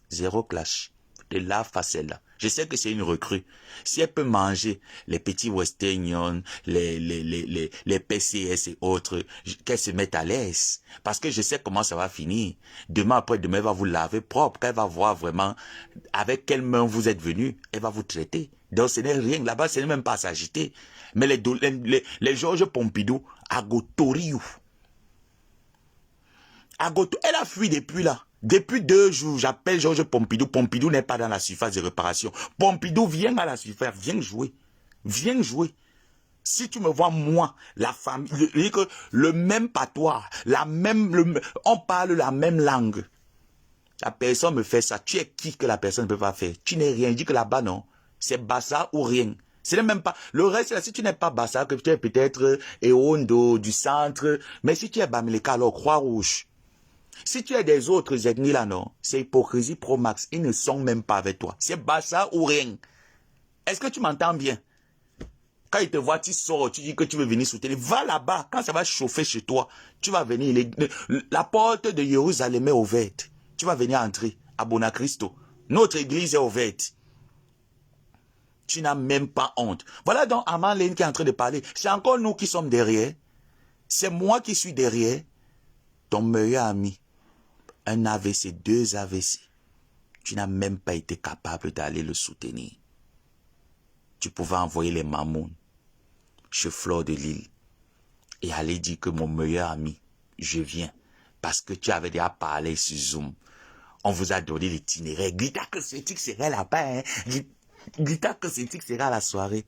Zéro clash. De la facelle. Je sais que c'est une recrue. Si elle peut manger les petits Western Union, les PCS et autres, qu'elle se mette à l'aise. Parce que je sais comment ça va finir. Demain après-demain, elle va vous laver propre. Elle va voir vraiment avec quelle main vous êtes venu. Elle va vous traiter. Donc ce n'est rien. Là-bas, ce n'est même pas à s'agiter. Mais les Georges Pompidou, à Gotoriou. Elle a fui depuis là. Depuis 2 jours, j'appelle Georges Pompidou. Pompidou n'est pas dans la surface de réparation. Pompidou, viens à la surface, viens jouer. Viens jouer. Si tu me vois, moi, la famille, le même patois, on parle la même langue. La personne me fait ça. Tu es qui que la personne ne peut pas faire? Tu n'es rien. Je dis que là-bas, non. C'est Bassa ou rien. Ce n'est même pas. Le reste, là, si tu n'es pas Bassa, que tu es peut-être Eondo, du centre. Mais si tu es Bamileka, alors Croix-Rouge. Si tu es des autres ethnies là, non, c'est hypocrisie pro max. Ils ne sont même pas avec toi. C'est Bassa ou rien. Est-ce que tu m'entends bien? Quand ils te voient, tu sors, tu dis que tu veux venir soutenir. Va là-bas. Quand ça va chauffer chez toi, tu vas venir. La porte de Jérusalem est ouverte. Tu vas venir entrer à Bonacristo. Notre église est ouverte. Tu n'as même pas honte. Voilà donc Aman qui est en train de parler. C'est encore nous qui sommes derrière. C'est moi qui suis derrière. Ton meilleur ami. Un AVC, 2 AVC. Tu n'as même pas été capable d'aller le soutenir. Tu pouvais envoyer les mamounes chez Fleur de Lille et aller dire que mon meilleur ami, je viens. Parce que tu avais déjà parlé sur Zoom. On vous a donné l'itinéraire. Glita que Cétique serait là-bas. Hein? Glita que Cétique serait à la soirée.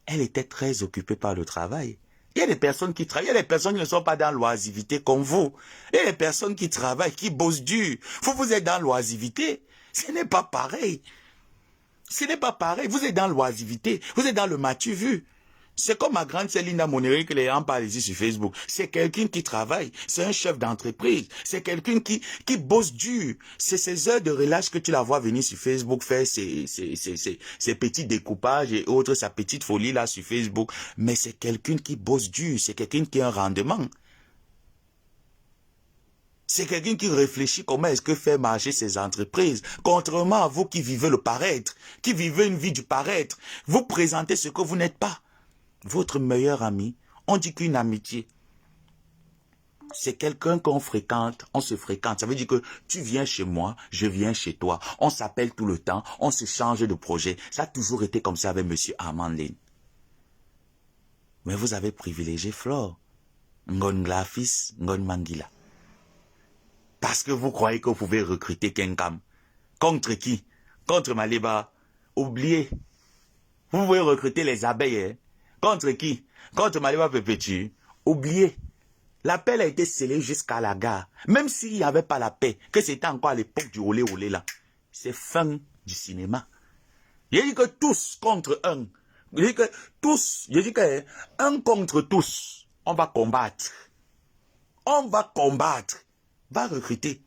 Elle était très occupée par le travail. Il y a des personnes qui travaillent, il y a des personnes qui ne sont pas dans l'oisivité comme vous. Il y a des personnes qui travaillent, qui bossent dur. Vous êtes dans l'oisivité. Ce n'est pas pareil. Ce n'est pas pareil. Vous êtes dans l'oisivité. Vous êtes dans le matu vu. C'est comme ma grande sœur Linda Moneri que les gens parlent ici sur Facebook. C'est quelqu'un qui travaille. C'est un chef d'entreprise. C'est quelqu'un qui bosse dur. C'est ces heures de relâche que tu la vois venir sur Facebook faire ses petits découpages et autres, sa petite folie là sur Facebook. Mais c'est quelqu'un qui bosse dur. C'est quelqu'un qui a un rendement. C'est quelqu'un qui réfléchit comment est-ce que faire marcher ses entreprises. Contrairement à vous qui vivez le paraître, qui vivez une vie du paraître, vous présentez ce que vous n'êtes pas. Votre meilleur ami, on dit qu'une amitié, C'est quelqu'un qu'on fréquente, on se fréquente. Ça veut dire que tu viens chez moi, je viens chez toi. On s'appelle tout le temps, on se change de projet. Ça a toujours été comme ça avec monsieur Armand Lane. Mais vous avez privilégié Flore. Ngon Glafis, Ngon Mangila. Parce que vous croyez que vous pouvez recruter Kenkam. Contre qui? Contre Maliba. Oubliez. Vous pouvez recruter les abeilles. Hein? Contre qui? Contre Maliba Pepétu. Oubliez. L'appel a été scellé jusqu'à la gare. Même s'il n'y avait pas la paix, que c'était encore à l'époque du olé olé là. C'est fin du cinéma. Il dit que tous contre un. Il dit que tous, il dit que un contre tous, on va combattre. On va combattre. Va recruter.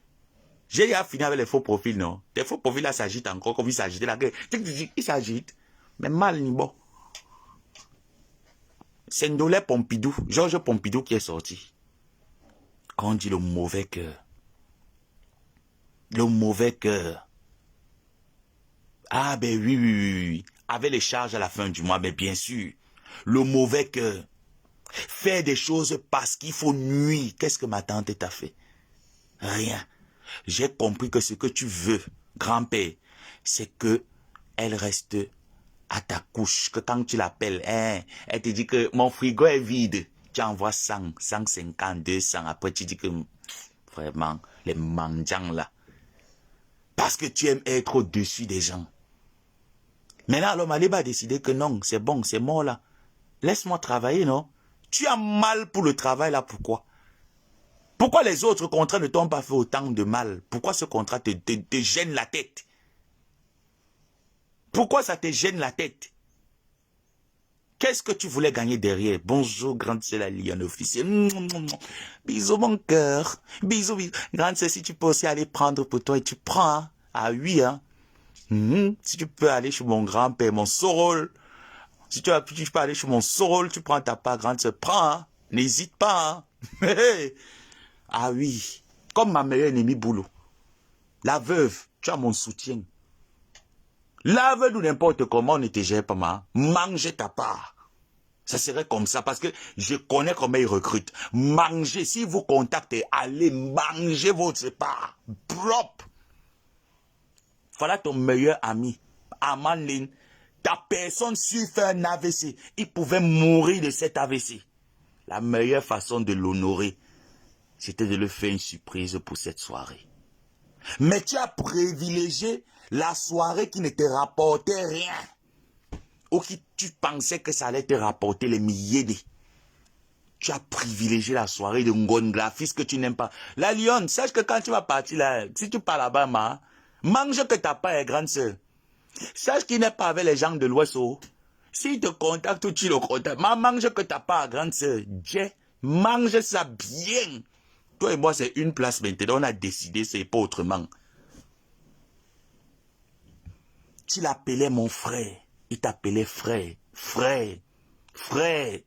J'ai déjà fini avec les faux profils, non? Les faux profils là s'agitent encore comme ils s'agitaient là. Ils s'agitent. Mais mal ni bon. C'est Ndolé Pompidou, Georges Pompidou qui est sorti. Quand on dit le mauvais cœur. Le mauvais cœur. Ah ben oui, oui, oui, oui. Avec les charges à la fin du mois, mais bien sûr. Le mauvais cœur. Faire des choses parce qu'il faut nuire. Qu'est-ce que ma tante t'a fait? Rien. J'ai compris que ce que tu veux, grand-père, c'est que elle reste à ta couche. Que quand tu l'appelles, hein, elle te dit que mon frigo est vide. Tu envoies 100, 150, 200. Après, tu dis que vraiment, les mendiants là. Parce que tu aimes être au-dessus des gens. Maintenant, alors Maliba a décidé que non, c'est bon, c'est mort là. Laisse-moi travailler, non? Tu as mal pour le travail là, pourquoi? Pourquoi les autres contrats ne t'ont pas fait autant de mal? Pourquoi ce contrat te gêne la tête? Pourquoi ça te gêne la tête? Qu'est-ce que tu voulais gagner derrière? Bonjour, grande sœur la Lyon officier. Bisous, mon cœur. Bisous, bisous. Grande sœur, si tu peux aussi aller prendre pour toi et tu prends. Hein? Ah oui, hein. Si tu peux aller chez mon grand-père, mon sorol. Si tu peux aller chez mon sorol, tu prends ta part, grande sœur. Prends. Hein? N'hésite pas. Hein? Ah oui. Comme ma meilleure ennemie Boulot. La veuve, tu as mon soutien. La veuve ou n'importe comment, on ne te gère pas mal. Mange ta part. Ça serait comme ça parce que je connais comment ils recrutent. Mangez. Si vous contactez, allez manger votre part. Propre. Voilà ton meilleur ami. Armand Lane. Ta personne s'il fait un AVC, il pouvait mourir de cet AVC. La meilleure façon de l'honorer, c'était de lui faire une surprise pour cette soirée. Mais tu as privilégié la soirée qui ne te rapportait rien. Ou qui tu pensais que ça allait te rapporter les milliers de... Tu as privilégié la soirée de Ngonga, fils que tu n'aimes pas. La Lyon, sache que quand tu vas partir là, si tu pars là-bas, mange que ta part est grande sœur. Sache qu'il n'est pas avec les gens de l'Ouest. S'il te contacte ou tu le contactes, mange que ta part, grande sœur. Mange ça bien. Toi et moi, c'est une place maintenant. On a décidé, c'est pas autrement. Tu l'appelais mon frère. Il t'appelait frère. Frère. Frère.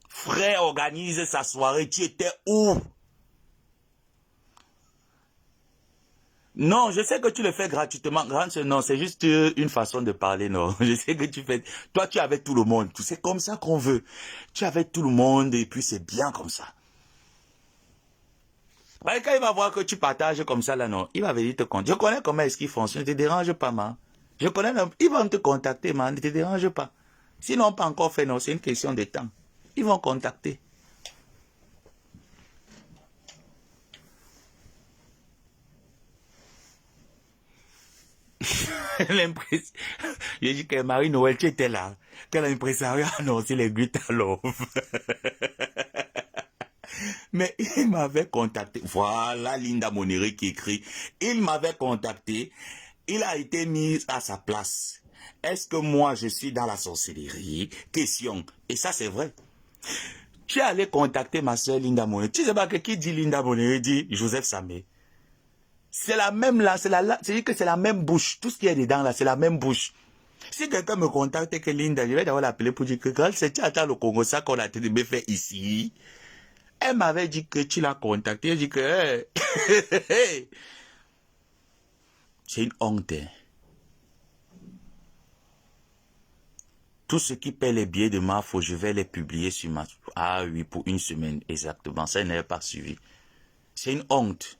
Frère organise sa soirée. Tu étais où? Non, je sais que tu le fais gratuitement. Non, c'est juste une façon de parler, non. Je sais que tu fais... Toi, tu es avec tout le monde. C'est comme ça qu'on veut. Tu es avec tout le monde et puis c'est bien comme ça. Quand il va voir que tu partages comme ça, là, non, il va venir te contacter. Je connais comment est-ce qu'il fonctionne. Ne te dérange pas, man. Je connais... Ils vont te contacter, man. Ne te dérange pas. S'ils n'ont pas encore fait, non, c'est une question de temps. Ils vont contacter. L'impression. J'ai dit que Marie-Noël, tu étais là. Que l'impresario a annoncé les Guitalov. Mais il m'avait contacté. Voilà Linda Moneri qui écrit. Il m'avait contacté. Il a été mis à sa place. Est-ce que moi, je suis dans la sorcellerie? Question. Et ça, c'est vrai. Tu es allé contacter ma soeur Linda Moneri. Tu sais pas que qui dit Linda Moneri dit Joseph Samé. C'est la même là, c'est-à-dire que c'est la même bouche. Tout ce qui est dedans là, c'est la même bouche. Si quelqu'un me contacte que Linda, je vais d'abord l'appeler pour dire que quand c'est tu attends le Congo, ça qu'on a été fait ici. Elle m'avait dit que tu l'as contacté. Elle dit que c'est une honte. Hein. Tout ce qui paie les billets de Mafo, je vais les publier sur ma... Ah oui, pour une semaine, exactement. Ça, il n'avait pas suivi. C'est une honte.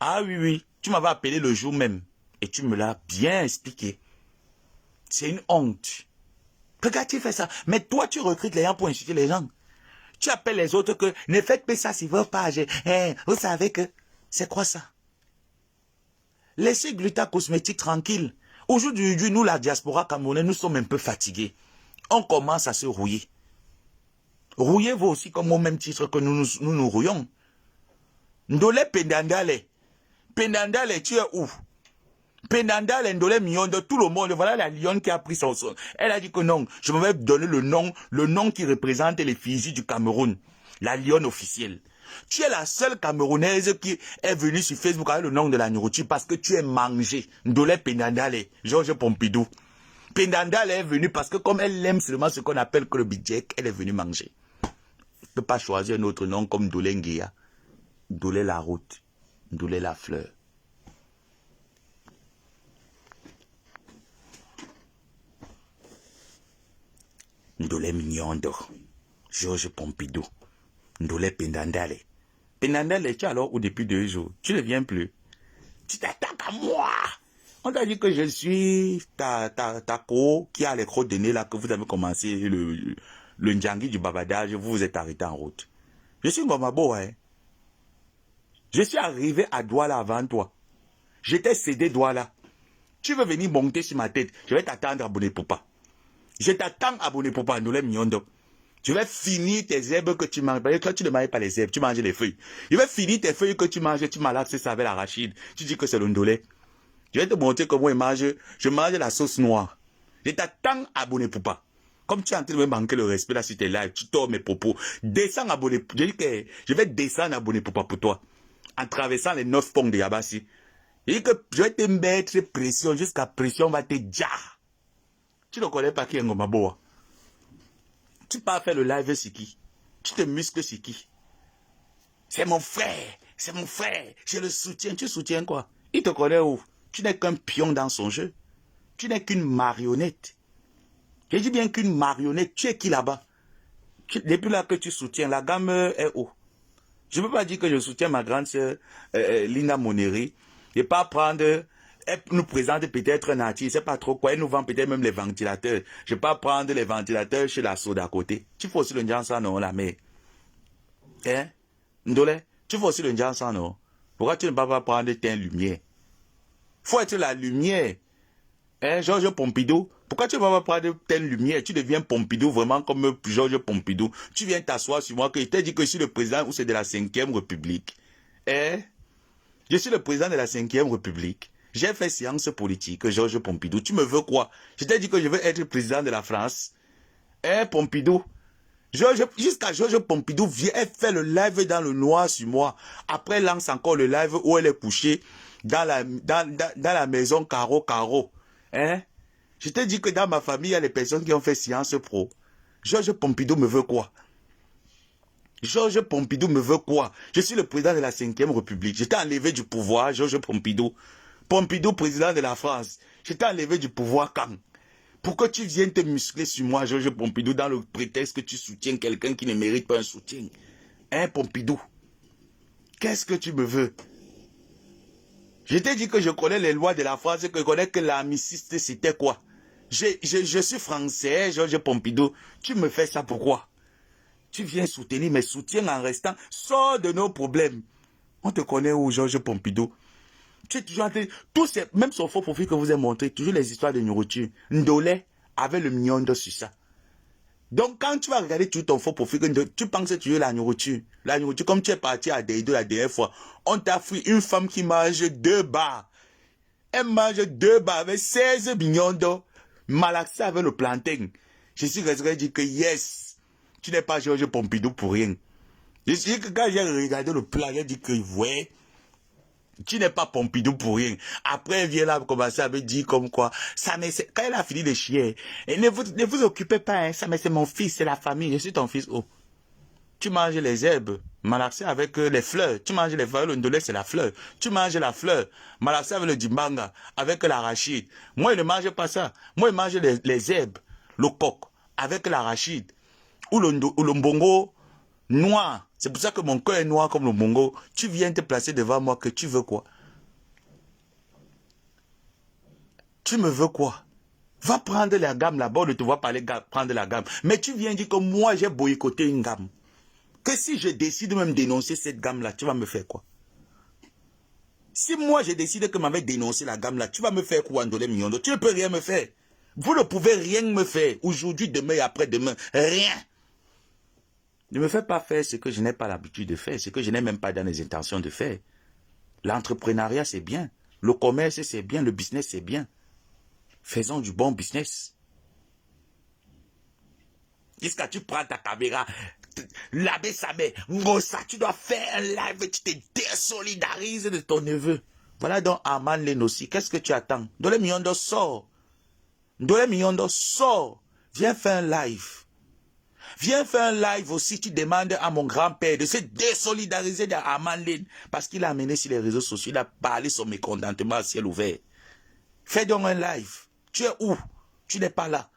Ah oui, oui, tu m'avais appelé le jour même et tu me l'as bien expliqué. C'est une honte. Regarde, tu fais ça. Mais toi, tu recrutes les gens pour insulter les gens. Tu appelles les autres que ne faites pas ça si vous pas. Vous savez que c'est quoi ça? Laissez Gluta Cosmétique tranquille. Aujourd'hui, nous, la diaspora camerounaise, nous sommes un peu fatigués. On commence à se rouiller. Rouillez-vous aussi comme au même titre que nous rouillons. Ndole Pendandale. Pendandale, tu es où? Pendandale, Ndole Mionde, tout le monde. Voilà la lionne qui a pris son son. Elle a dit que non, je me vais donner le nom qui représente les fusils du Cameroun. La lionne officielle. Tu es la seule Camerounaise qui est venue sur Facebook avec le nom de la nourriture parce que tu es mangé. Ndole Pendandale, Georges Pompidou. Pendandale est venue parce que comme elle aime seulement ce qu'on appelle que le budget, elle est venue manger. Elle ne peut pas choisir un autre nom comme Ndole Nguea. Ndole la route. Ndole la fleur. Ndole Mignondo. Georges Pompidou. Ndole Pendandale. Pendandale, tu es alors où depuis 2 jours? Tu ne viens plus. Tu t'attaques à moi. On t'a dit que je suis ta co qui a les crocs de nez là, que vous avez commencé le Ndjangi du babadage, vous vous êtes arrêté en route. Je suis Ngomabo, hein. Je suis arrivé à Douala avant toi. J'étais cédé Douala. Tu veux venir monter sur ma tête, je vais t'attendre à Bonepoupa. Je t'attends à Bonepoupa, Ndole Mignondo. Je vais finir tes herbes que tu manges. Toi, tu ne manges pas les herbes, tu manges les feuilles. Je vais finir tes feuilles que tu manges, tu malaxes ça avec l'arachide. Tu dis que c'est le ndolé. Je vais te montrer comment je mange la sauce noire. Je t'attends à Bonepoupa. Comme tu es en train de me manquer le respect là sur tes lives, tu tords mes propos. Descends à Bonepoupa. Je dis que je vais descendre à Bonepoupa pour toi. En traversant les 9 ponts de Yabassi. Je dis que je vais te mettre pression jusqu'à pression va te dire. Tu ne connais pas qui est Ngomaboa. Tu pars faire le live sur qui? Tu te muscles sur qui? C'est mon frère, je le soutiens. Tu soutiens quoi? Il te connaît où? Tu n'es qu'un pion dans son jeu. Tu n'es qu'une marionnette. Je dis bien qu'une marionnette. Tu es qui là-bas? Depuis là que tu soutiens, la gamme est où? Je ne peux pas dire que je soutiens ma grande sœur Linda Moneri. Et pas prendre... Elle nous présente peut-être un article, je ne sais pas trop quoi, elle nous vend peut-être même les ventilateurs. Je ne vais pas prendre les ventilateurs chez la soda à côté. Tu fais aussi le Njansa, non, la mère. Hein? Ndole, tu fais aussi le Njansa, non? Pourquoi tu ne vas pas prendre tes lumières? Faut être la lumière. Hein, Georges Pompidou? Pourquoi tu ne vas pas prendre tes lumières? Tu deviens Pompidou vraiment comme Georges Pompidou. Tu viens t'asseoir sur moi que je t'ai dit que je suis le président ou c'est de la 5e République. Hein? Je suis le président de la 5e République. J'ai fait science politique, Georges Pompidou. Tu me veux quoi? Je t'ai dit que je veux être président de la France. Hein, Pompidou? Jusqu'à Georges Pompidou vient, elle fait le live dans le noir sur moi. Après, elle lance encore le live où elle est couchée dans la maison Caro. Hein? Je t'ai dit que dans ma famille, il y a des personnes qui ont fait science pro. Georges Pompidou me veut quoi? Georges Pompidou me veut quoi? Je suis le président de la 5e République. J'étais enlevé du pouvoir, Georges Pompidou. Pompidou, président de la France. Je t'ai enlevé du pouvoir quand? Pourquoi tu viens te muscler sur moi, Georges Pompidou, dans le prétexte que tu soutiens quelqu'un qui ne mérite pas un soutien? Hein, Pompidou? Qu'est-ce que tu me veux? Je t'ai dit que je connais les lois de la France et que je connais que l'amiciste, c'était quoi? Je suis français, Georges Pompidou. Tu me fais ça pourquoi? Tu viens soutenir mes soutiens en restant. Sors de nos problèmes. On te connaît où, Georges Pompidou? Tu es toujours en train... Même son faux profil que vous avez montré, toujours les histoires de nourriture. Ndole avait le Mignondo sur ça. Donc, quand tu vas regarder tout ton faux profil, tu penses que tu es la nourriture. La nourriture, comme tu es parti à Deido la dernière fois, on t'a pris une femme qui mange 2 bars. Elle mange 2 bars avec 16 Mignondo, malaxé avec le plantain. Je suis resté dire que yes, tu n'es pas Georges Pompidou pour rien. Je suis que quand j'ai regardé le plat, j'ai dit que ouais, tu n'es pas Pompidou pour rien. Après, elle vient là commencer à me dire comme quoi. Ça, mais quand elle a fini de chier, et ne vous occupez pas, hein, ça, mais c'est mon fils, c'est la famille. Je suis ton fils. Oh. Tu manges les herbes, malaxé avec les fleurs. Tu manges les fleurs, le ndolé, c'est la fleur. Tu manges la fleur, malaxé avec le dimbanga, avec l'arachide. Moi, je ne mange pas ça. Moi, je mange les herbes, le coq, avec l'arachide. Ou le mbongo, Noir. C'est pour ça que mon cœur est noir comme le Mongo. Tu viens te placer devant moi, que tu veux quoi? Tu me veux quoi? Va prendre la gamme là-bas, on ne te voit pas prendre la gamme. Mais tu viens dire que moi, j'ai boycotté une gamme. Que si je décide de même dénoncer cette gamme-là, tu vas me faire quoi? Si moi, je décide que m'avait dénoncé la gamme-là, tu vas me faire quoi, Ndolé Miondo? Tu ne peux rien me faire. Vous ne pouvez rien me faire. Aujourd'hui, demain et après-demain. Rien. Ne me fais pas faire ce que je n'ai pas l'habitude de faire, ce que je n'ai même pas dans les intentions de faire. L'entrepreneuriat, c'est bien. Le commerce, c'est bien. Le business, c'est bien. Faisons du bon business. Jusqu'à tu prends ta caméra, l'abbé Sabé, Ngosa, tu dois faire un live, tu te désolidarises de ton neveu. Voilà donc Armand Lenossi. Qu'est-ce que tu attends? Ndolé Miondo, sort. Ndolé Miondo, sort. Viens faire un live. Viens faire un live aussi, tu demandes à mon grand-père de se désolidariser d'Armand Len parce qu'il a amené sur les réseaux sociaux, il a parlé son mécontentement à ciel ouvert. Fais donc un live. Tu es où? Tu n'es pas là.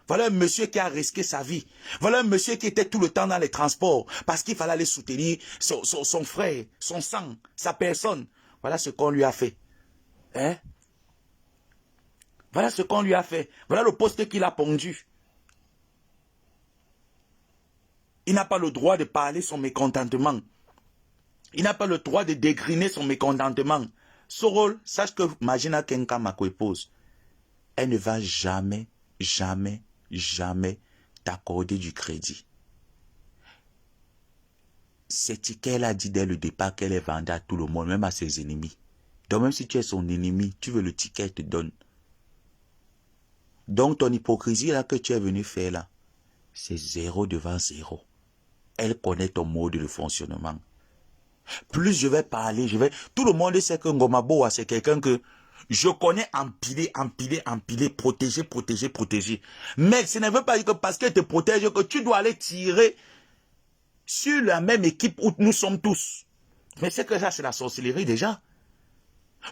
Voilà un monsieur qui a risqué sa vie. Voilà un monsieur qui était tout le temps dans les transports parce qu'il fallait aller soutenir son frère, son sang, sa personne. Voilà ce qu'on lui a fait. Hein? Voilà ce qu'on lui a fait. Voilà le poste qu'il a pondu. Il n'a pas le droit de parler son mécontentement. Il n'a pas le droit de dégriner son mécontentement. Sorol, sache que Magina Kenka Makwepose, elle ne va jamais, jamais, jamais t'accorder du crédit. C'est ce qu'elle a dit dès le départ qu'elle est vendue à tout le monde, même à ses ennemis. Donc même si tu es son ennemi, tu veux le ticket, elle te donne. Donc ton hypocrisie là que tu es venu faire là, c'est 0 devant 0. Elle connaît ton mode de fonctionnement. Plus je vais parler, tout le monde sait que Ngomaboa, c'est quelqu'un que je connais empiler, protéger. Mais ce ne veut pas dire que parce qu'elle te protège, que tu dois aller tirer sur la même équipe où nous sommes tous. Mais c'est que ça, c'est la sorcellerie déjà.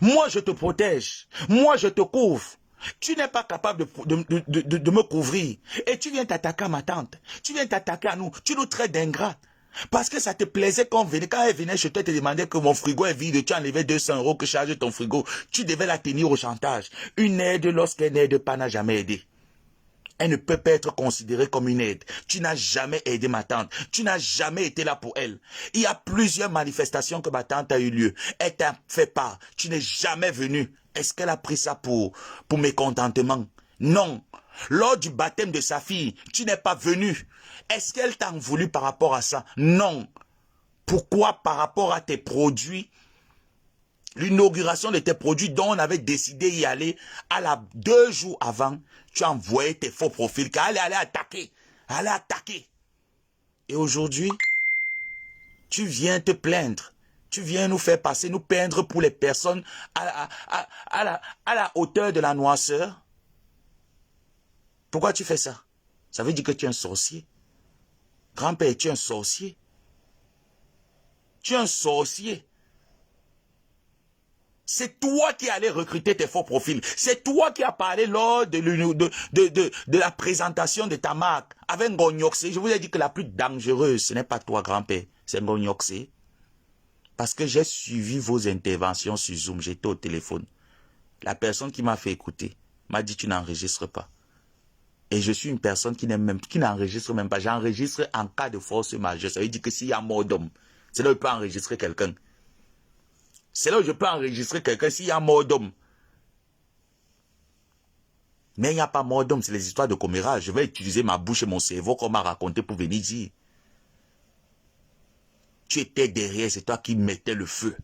Moi, je te protège. Moi, je te couvre. Tu n'es pas capable de me couvrir. Et tu viens t'attaquer à ma tante. Tu viens t'attaquer à nous. Tu nous traites d'ingrats. Parce que ça te plaisait quand elle venait chez toi te demandait que mon frigo est vide, tu enlevais 200 € que charge ton frigo. Tu devais la tenir au chantage. Une aide lorsqu'elle n'aide pas n'a jamais aidé. Elle ne peut pas être considérée comme une aide. Tu n'as jamais aidé ma tante. Tu n'as jamais été là pour elle. Il y a plusieurs manifestations que ma tante a eu lieu. Elle t'a fait part. Tu n'es jamais venu. Est-ce qu'elle a pris ça pour mécontentement? Non. Lors du baptême de sa fille, tu n'es pas venu. Est-ce qu'elle t'a en voulu par rapport à ça? Non. Pourquoi par rapport à tes produits? L'inauguration de tes produits dont on avait décidé d'y aller, 2 jours avant, tu as envoyé tes faux profils, car elle allait attaquer. Elle allait attaquer. Et aujourd'hui, tu viens te plaindre. Tu viens nous faire passer, nous peindre pour les personnes à la hauteur de la noirceur. Pourquoi tu fais ça? Ça veut dire que tu es un sorcier. Grand-père, tu es un sorcier. Tu es un sorcier. C'est toi qui allais recruter tes faux profils. C'est toi qui as parlé lors de la présentation de ta marque avec Ngonyokse. Je vous ai dit que la plus dangereuse, ce n'est pas toi, grand-père, c'est Ngonyokse. Parce que j'ai suivi vos interventions sur Zoom, j'étais au téléphone. La personne qui m'a fait écouter m'a dit tu n'enregistres pas. Et je suis une personne qui n'enregistre même pas. J'enregistre en cas de force majeure. Ça veut dire que s'il y a mort d'homme, c'est là où je peux enregistrer quelqu'un. C'est là où je peux enregistrer quelqu'un s'il y a mort d'homme. Mais il n'y a pas mort d'homme, c'est les histoires de commérage. Je vais utiliser ma bouche et mon cerveau qu'on m'a raconté pour venir dire. Tu étais derrière, c'est toi qui mettais le feu.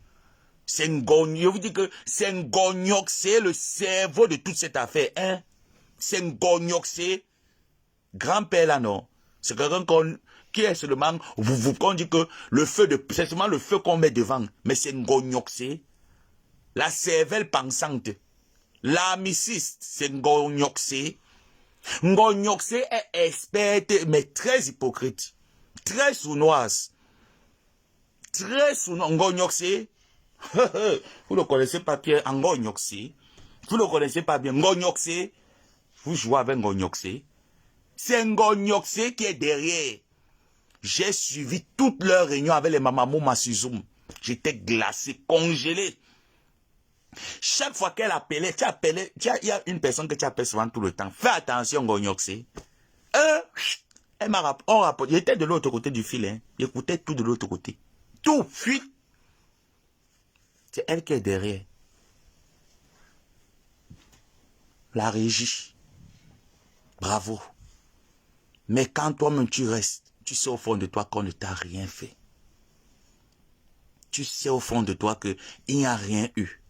C'est Ngonyok, je vous dis que c'est Ngonyok, c'est le cerveau de toute cette affaire. Hein? C'est Ngonyok, c'est grand-père là, non? C'est quelqu'un qui est seulement, qu'on dit que le feu c'est seulement le feu qu'on met devant. Mais c'est Ngonyok, c'est la cervelle pensante. L'amiciste, c'est Ngonyok, c'est. Ngonyok, c'est experte, mais très hypocrite. Très sournoise. Très sournoise. Ngonyok, c'est. Vous ne connaissez pas Pierre Ngonyok, c'est. Vous ne connaissez pas bien. Ngonyok, c'est. Vous jouez avec Ngonyok, c'est. C'est Ngonyok qui est derrière. J'ai suivi toutes leurs réunions avec les mamamou Masuzum. J'étais glacé, congelé. Chaque fois qu'elle appelait, il y a une personne que tu appelles souvent tout le temps. Fais attention, Gognoxe. Elle m'a rapporté. J'étais de l'autre côté du fil. Hein. J'écoutais tout de l'autre côté. Tout, fuite. C'est elle qui est derrière. La régie. Bravo. Mais quand toi-même tu restes, tu sais au fond de toi qu'on ne t'a rien fait. Tu sais au fond de toi qu'il n'y a rien eu.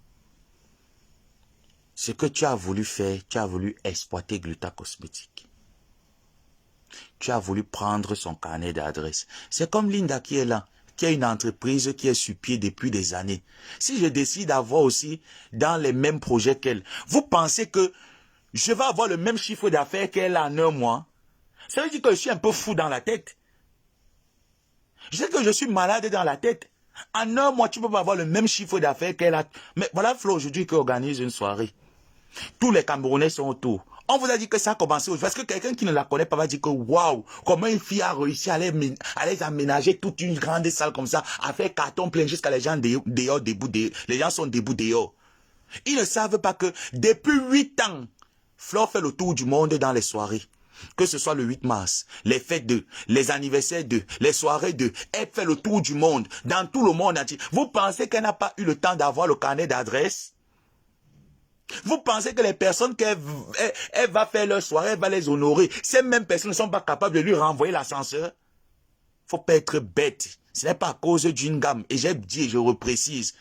Ce que tu as voulu faire, tu as voulu exploiter Gluta Cosmétique. Tu as voulu prendre son carnet d'adresse. C'est comme Linda qui est là, qui a une entreprise qui est sur pied depuis des années. Si je décide d'avoir aussi dans les mêmes projets qu'elle, vous pensez que je vais avoir le même chiffre d'affaires qu'elle a en un mois? Ça veut dire que je suis un peu fou dans la tête. Je sais que je suis malade dans la tête. En un mois, tu ne peux pas avoir le même chiffre d'affaires qu'elle a. Mais voilà Flo aujourd'hui qui organise une soirée. Tous les Camerounais sont autour. On vous a dit que ça a commencé aujourd'hui. Parce que quelqu'un qui ne la connaît pas va dire que waouh, comment une fille a réussi à les aménager toute une grande salle comme ça, à faire carton plein jusqu'à les gens dehors, debout, les gens sont debout dehors. Ils ne savent pas que depuis 8 ans, Flo fait le tour du monde dans les soirées. Que ce soit le 8 mars, les fêtes d'eux, les anniversaires d'eux, les soirées d'eux, elle fait le tour du monde, dans tout le monde entier. Vous pensez qu'elle n'a pas eu le temps d'avoir le carnet d'adresse? Vous pensez que les personnes qu'elle va faire leur soirée, elle va les honorer? Ces mêmes personnes ne sont pas capables de lui renvoyer l'ascenseur? Faut pas être bête. Ce n'est pas à cause d'une gamme. Et j'ai dit, je reprécise.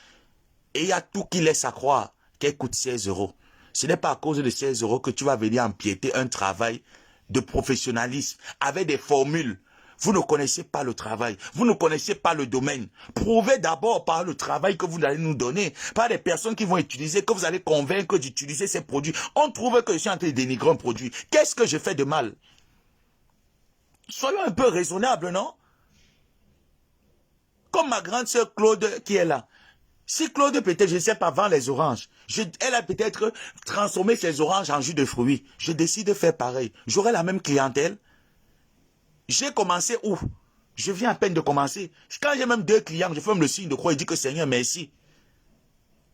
Et il y a tout qui laisse à croire qu'elle coûte 16 €. Ce n'est pas à cause de 16 € que tu vas venir empiéter un travail de professionnalisme avec des formules. Vous ne connaissez pas le travail. Vous ne connaissez pas le domaine. Prouvez d'abord par le travail que vous allez nous donner. Par des personnes qui vont utiliser, que vous allez convaincre d'utiliser ces produits. On trouve que je suis en train de dénigrer un produit. Qu'est-ce que je fais de mal? Soyons un peu raisonnables, non? Comme ma grande sœur Claude qui est là. Si Claude peut-être, je ne sais pas, vend les oranges, elle a peut-être transformé ses oranges en jus de fruits. Je décide de faire pareil. J'aurai la même clientèle. J'ai commencé où? Je viens à peine de commencer. Quand j'ai même 2 clients, je fais même le signe de croix et dis que Seigneur, merci.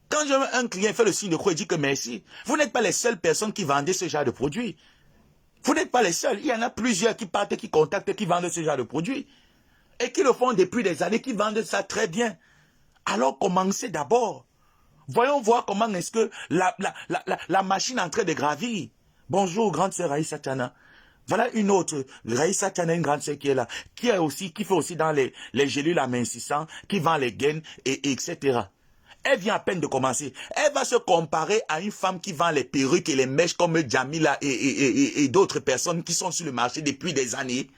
Quand j'ai un client, il fait le signe de croix et dit que merci. Vous n'êtes pas les seules personnes qui vendent ce genre de produits. Vous n'êtes pas les seuls. Il y en a plusieurs qui partent, qui contactent, qui vendent ce genre de produits. Et qui le font depuis des années, qui vendent ça très bien. Alors commencez d'abord. Voyons voir comment est-ce que la machine est en train de gravir. Bonjour, grande sœur Raïssa Tchana. Voilà une autre, Raïssa Tchana, une grande sœur qui est là, qui fait aussi dans les gélules amincissantes, qui vend les gaines, etc. Elle vient à peine de commencer. Elle va se comparer à une femme qui vend les perruques et les mèches comme Jamila et d'autres personnes qui sont sur le marché depuis des années.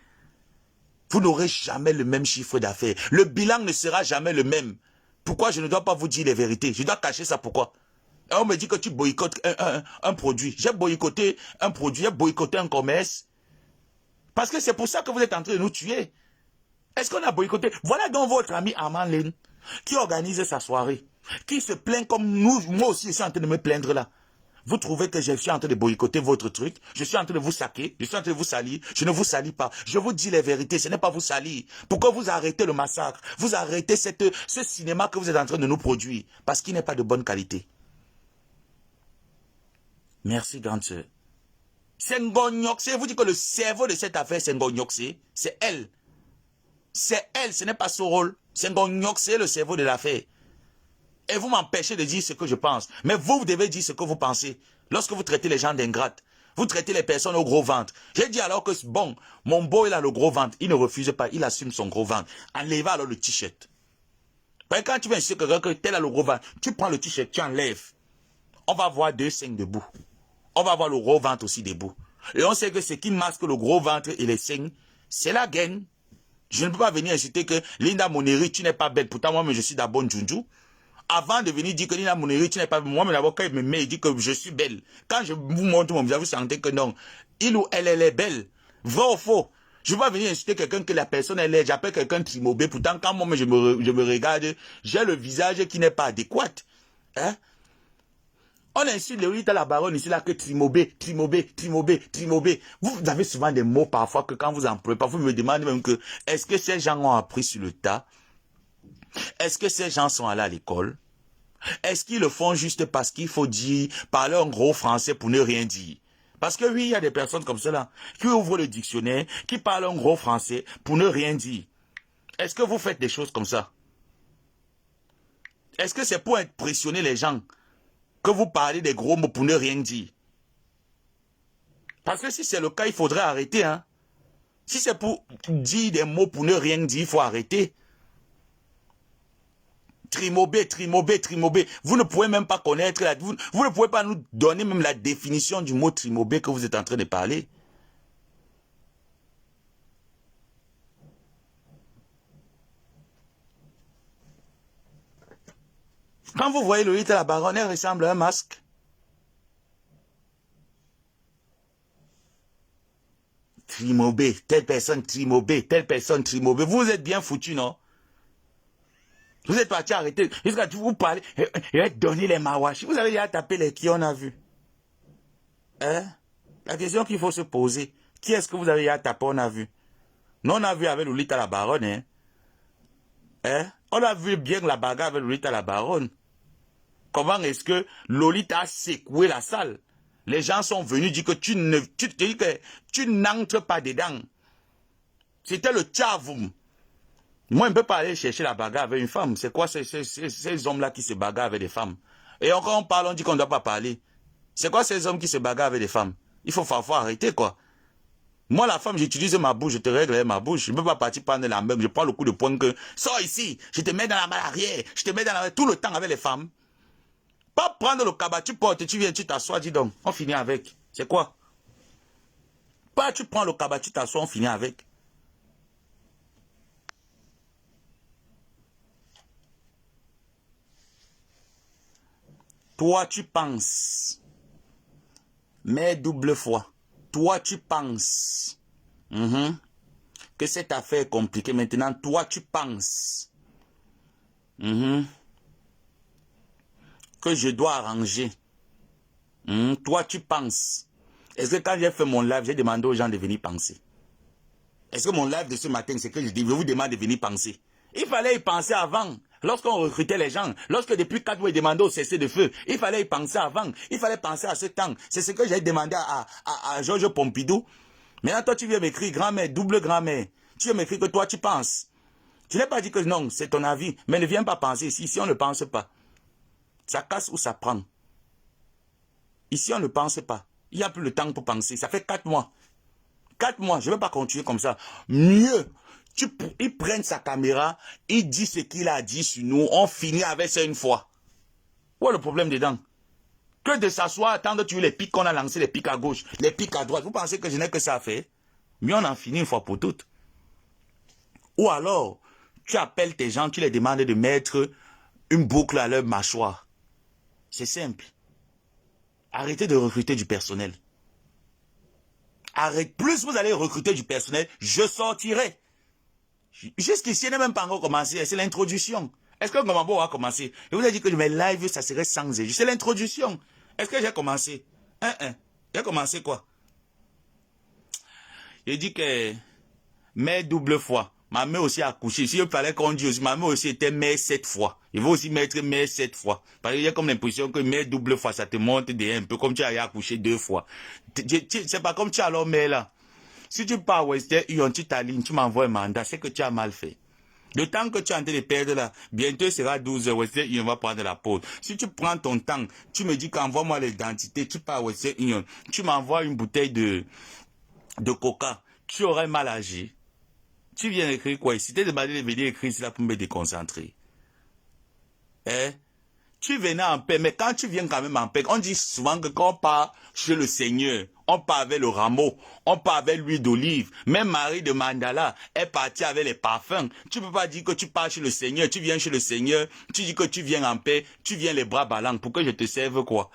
Vous n'aurez jamais le même chiffre d'affaires. Le bilan ne sera jamais le même. Pourquoi je ne dois pas vous dire les vérités? Je dois cacher ça, pourquoi? Et on me dit que tu boycottes un produit. J'ai boycotté un produit, j'ai boycotté un commerce. Parce que c'est pour ça que vous êtes en train de nous tuer. Est-ce qu'on a boycotté? Voilà donc votre ami Armand Lane, qui organise sa soirée, qui se plaint comme nous, moi aussi je suis en train de me plaindre là. Vous trouvez que je suis en train de boycotter votre truc? Je suis en train de vous saquer? Je suis en train de vous salir? Je ne vous salis pas. Je vous dis les vérités, ce n'est pas vous salir. Pourquoi vous arrêtez le massacre? Vous arrêtez ce cinéma que vous êtes en train de nous produire, parce qu'il n'est pas de bonne qualité. Merci, grande sœur. C'est Ngonyokse, vous dites que le cerveau de cette affaire, c'est Ngonyokse. C'est elle. C'est elle, ce n'est pas son rôle. C'est Ngonyokse, le cerveau de l'affaire. Et vous m'empêchez de dire ce que je pense. Mais vous devez dire ce que vous pensez. Lorsque vous traitez les gens d'ingrates, vous traitez les personnes au gros ventre. J'ai dit alors que, bon, mon beau, il a le gros ventre. Il ne refuse pas, il assume son gros ventre. Enlevez alors le t-shirt. Quand tu viens ici, que tel a le gros ventre, tu prends le t-shirt, tu enlèves. On va voir 2 seins debout. On va voir le gros ventre aussi debout. Et on sait que ce qui masque le gros ventre et les seins, c'est la gaine. Je ne peux pas venir insulter que Linda Moneri, tu n'es pas belle. Pourtant, moi, je suis d'abord Junju. Avant de venir dire que Linda Moneri, tu n'es pas belle. Moi, d'abord, quand il me met, il dit que je suis belle. Quand je vous montre mon visage, vous sentez que non. Il ou elle est belle. Vrai ou faux? Je ne vais pas venir insulter quelqu'un que la personne elle est. J'appelle quelqu'un trimobé. Pourtant, quand moi, je me regarde, j'ai le visage qui n'est pas adéquat. Hein? On insulte Lolita la baronne ici là que Trimobé. Vous avez souvent des mots parfois que quand vous employez, parfois vous me demandez même que est-ce que ces gens ont appris sur le tas? Est-ce que ces gens sont allés à l'école? Est-ce qu'ils le font juste parce qu'il faut dire, parler en gros français pour ne rien dire? Parce que oui, il y a des personnes comme cela qui ouvrent le dictionnaire, qui parlent en gros français pour ne rien dire. Est-ce que vous faites des choses comme ça? Est-ce que c'est pour impressionner les gens que vous parlez des gros mots pour ne rien dire? Parce que si c'est le cas, il faudrait arrêter. Hein? Si c'est pour dire des mots pour ne rien dire, il faut arrêter. Trimobé. Vous ne pouvez même pas connaître, vous ne pouvez pas nous donner même la définition du mot trimobé que vous êtes en train de parler. Quand vous voyez Lolita la baronne, elle ressemble à un masque. Trimobé, telle personne Trimobé. Vous êtes bien foutu, non? Vous êtes parti arrêter. Jusqu'à vous parler et donner les mawashi. Vous avez déjà tapé les qui on a vu. Hein? La question qu'il faut se poser. Qui est-ce que vous avez déjà tapé on a vu? Nous on a vu avec Lolita la baronne. Hein? Hein? On a vu bien la bagarre avec Lolita la baronne. Comment est-ce que Lolita a secoué la salle? Les gens sont venus dire que tu n'entres pas dedans. C'était le tchavoum. Moi, je ne peux pas aller chercher la bagarre avec une femme. C'est quoi ces hommes-là qui se bagarrent avec des femmes? Et encore on parle, on dit qu'on ne doit pas parler. C'est quoi ces hommes qui se bagarrent avec des femmes? Il faut arrêter, quoi. Moi, la femme, j'utilise ma bouche, je te règle ma bouche. Je ne peux pas partir prendre la même. Je prends le coup de poing que, sors ici, je te mets dans la main arrière, je te mets dans la tout le temps avec les femmes. Pas prendre le cabas, tu portes, tu viens, tu t'assois, dis donc, on finit avec. C'est quoi? Pas tu prends le cabas, tu t'assois, on finit avec. Toi, tu penses, mais double fois, toi, tu penses que cette affaire est compliquée. Maintenant, toi, tu penses que je dois arranger. Toi, tu penses. Est-ce que quand j'ai fait mon live, j'ai demandé aux gens de venir penser? Est-ce que mon live de ce matin, c'est que je vous demande de venir penser? Il fallait y penser avant. Lorsqu'on recrutait les gens, lorsque depuis 4 mois, ils demandaient au cessez-le-feu, il fallait y penser avant. Il fallait penser à ce temps. C'est ce que j'ai demandé à Georges Pompidou. Maintenant, toi, tu viens m'écrire grand-mère, double grand-mère. Tu viens m'écrire que toi, tu penses. Tu n'as pas dit que non, c'est ton avis. Mais ne viens pas penser ici. Ici, on ne pense pas. Ça casse ou ça prend. Ici, on ne pense pas. Il n'y a plus le temps pour penser. Ça fait 4 mois. 4 mois, je ne vais pas continuer comme ça. Mieux, il prenne sa caméra, il dit ce qu'il a dit sur nous, on finit avec ça une fois. Où est le problème dedans? Que de s'asseoir, attendre tu les pics qu'on a lancés, les pics à gauche, les pics à droite. Vous pensez que je n'ai que ça à faire? Mais on en finit une fois pour toutes. Ou alors, tu appelles tes gens, tu les demandes de mettre une boucle à leur mâchoire. C'est simple. Arrêtez de recruter du personnel. Plus vous allez recruter du personnel, je sortirai. Jusqu'ici, il n'a même pas encore commencé. C'est l'introduction. Est-ce que Gomabo a commencé? Je vous ai dit que mes lives, ça serait sans éjeu. C'est l'introduction. Est-ce que j'ai commencé? J'ai commencé quoi? J'ai dit que mère double fois. Ma mère aussi a accouché. Si il fallait qu'on dise aussi, ma mère aussi était mère 7 fois. Il va aussi mettre mère 7 fois. Parce qu'il y a comme l'impression que mère double fois, ça te monte un peu comme tu as accouché 2 fois. C'est pas comme tu as alors mère là. Si tu pars au Western Union, tu t'alignes, tu m'envoies un mandat, c'est que tu as mal fait. Le temps que tu es en train de perdre là, bientôt il sera 12 h, Western Union va prendre la pause. Si tu prends ton temps, tu me dis qu'envoie-moi l'identité, tu pars au Western Union, tu m'envoies une bouteille de coca, tu aurais mal agi. Tu viens écrire quoi ici? Tu t'es demandé de venir écrire ici là pour me déconcentrer. Hein? Tu venais en paix, mais quand tu viens quand même en paix, on dit souvent que quand on part chez le Seigneur, on part avec le rameau, on part avec l'huile d'olive. Même Marie de Mandala est partie avec les parfums. Tu ne peux pas dire que tu pars chez le Seigneur, tu viens chez le Seigneur, tu dis que tu viens en paix, tu viens les bras ballants pour que je te serve quoi?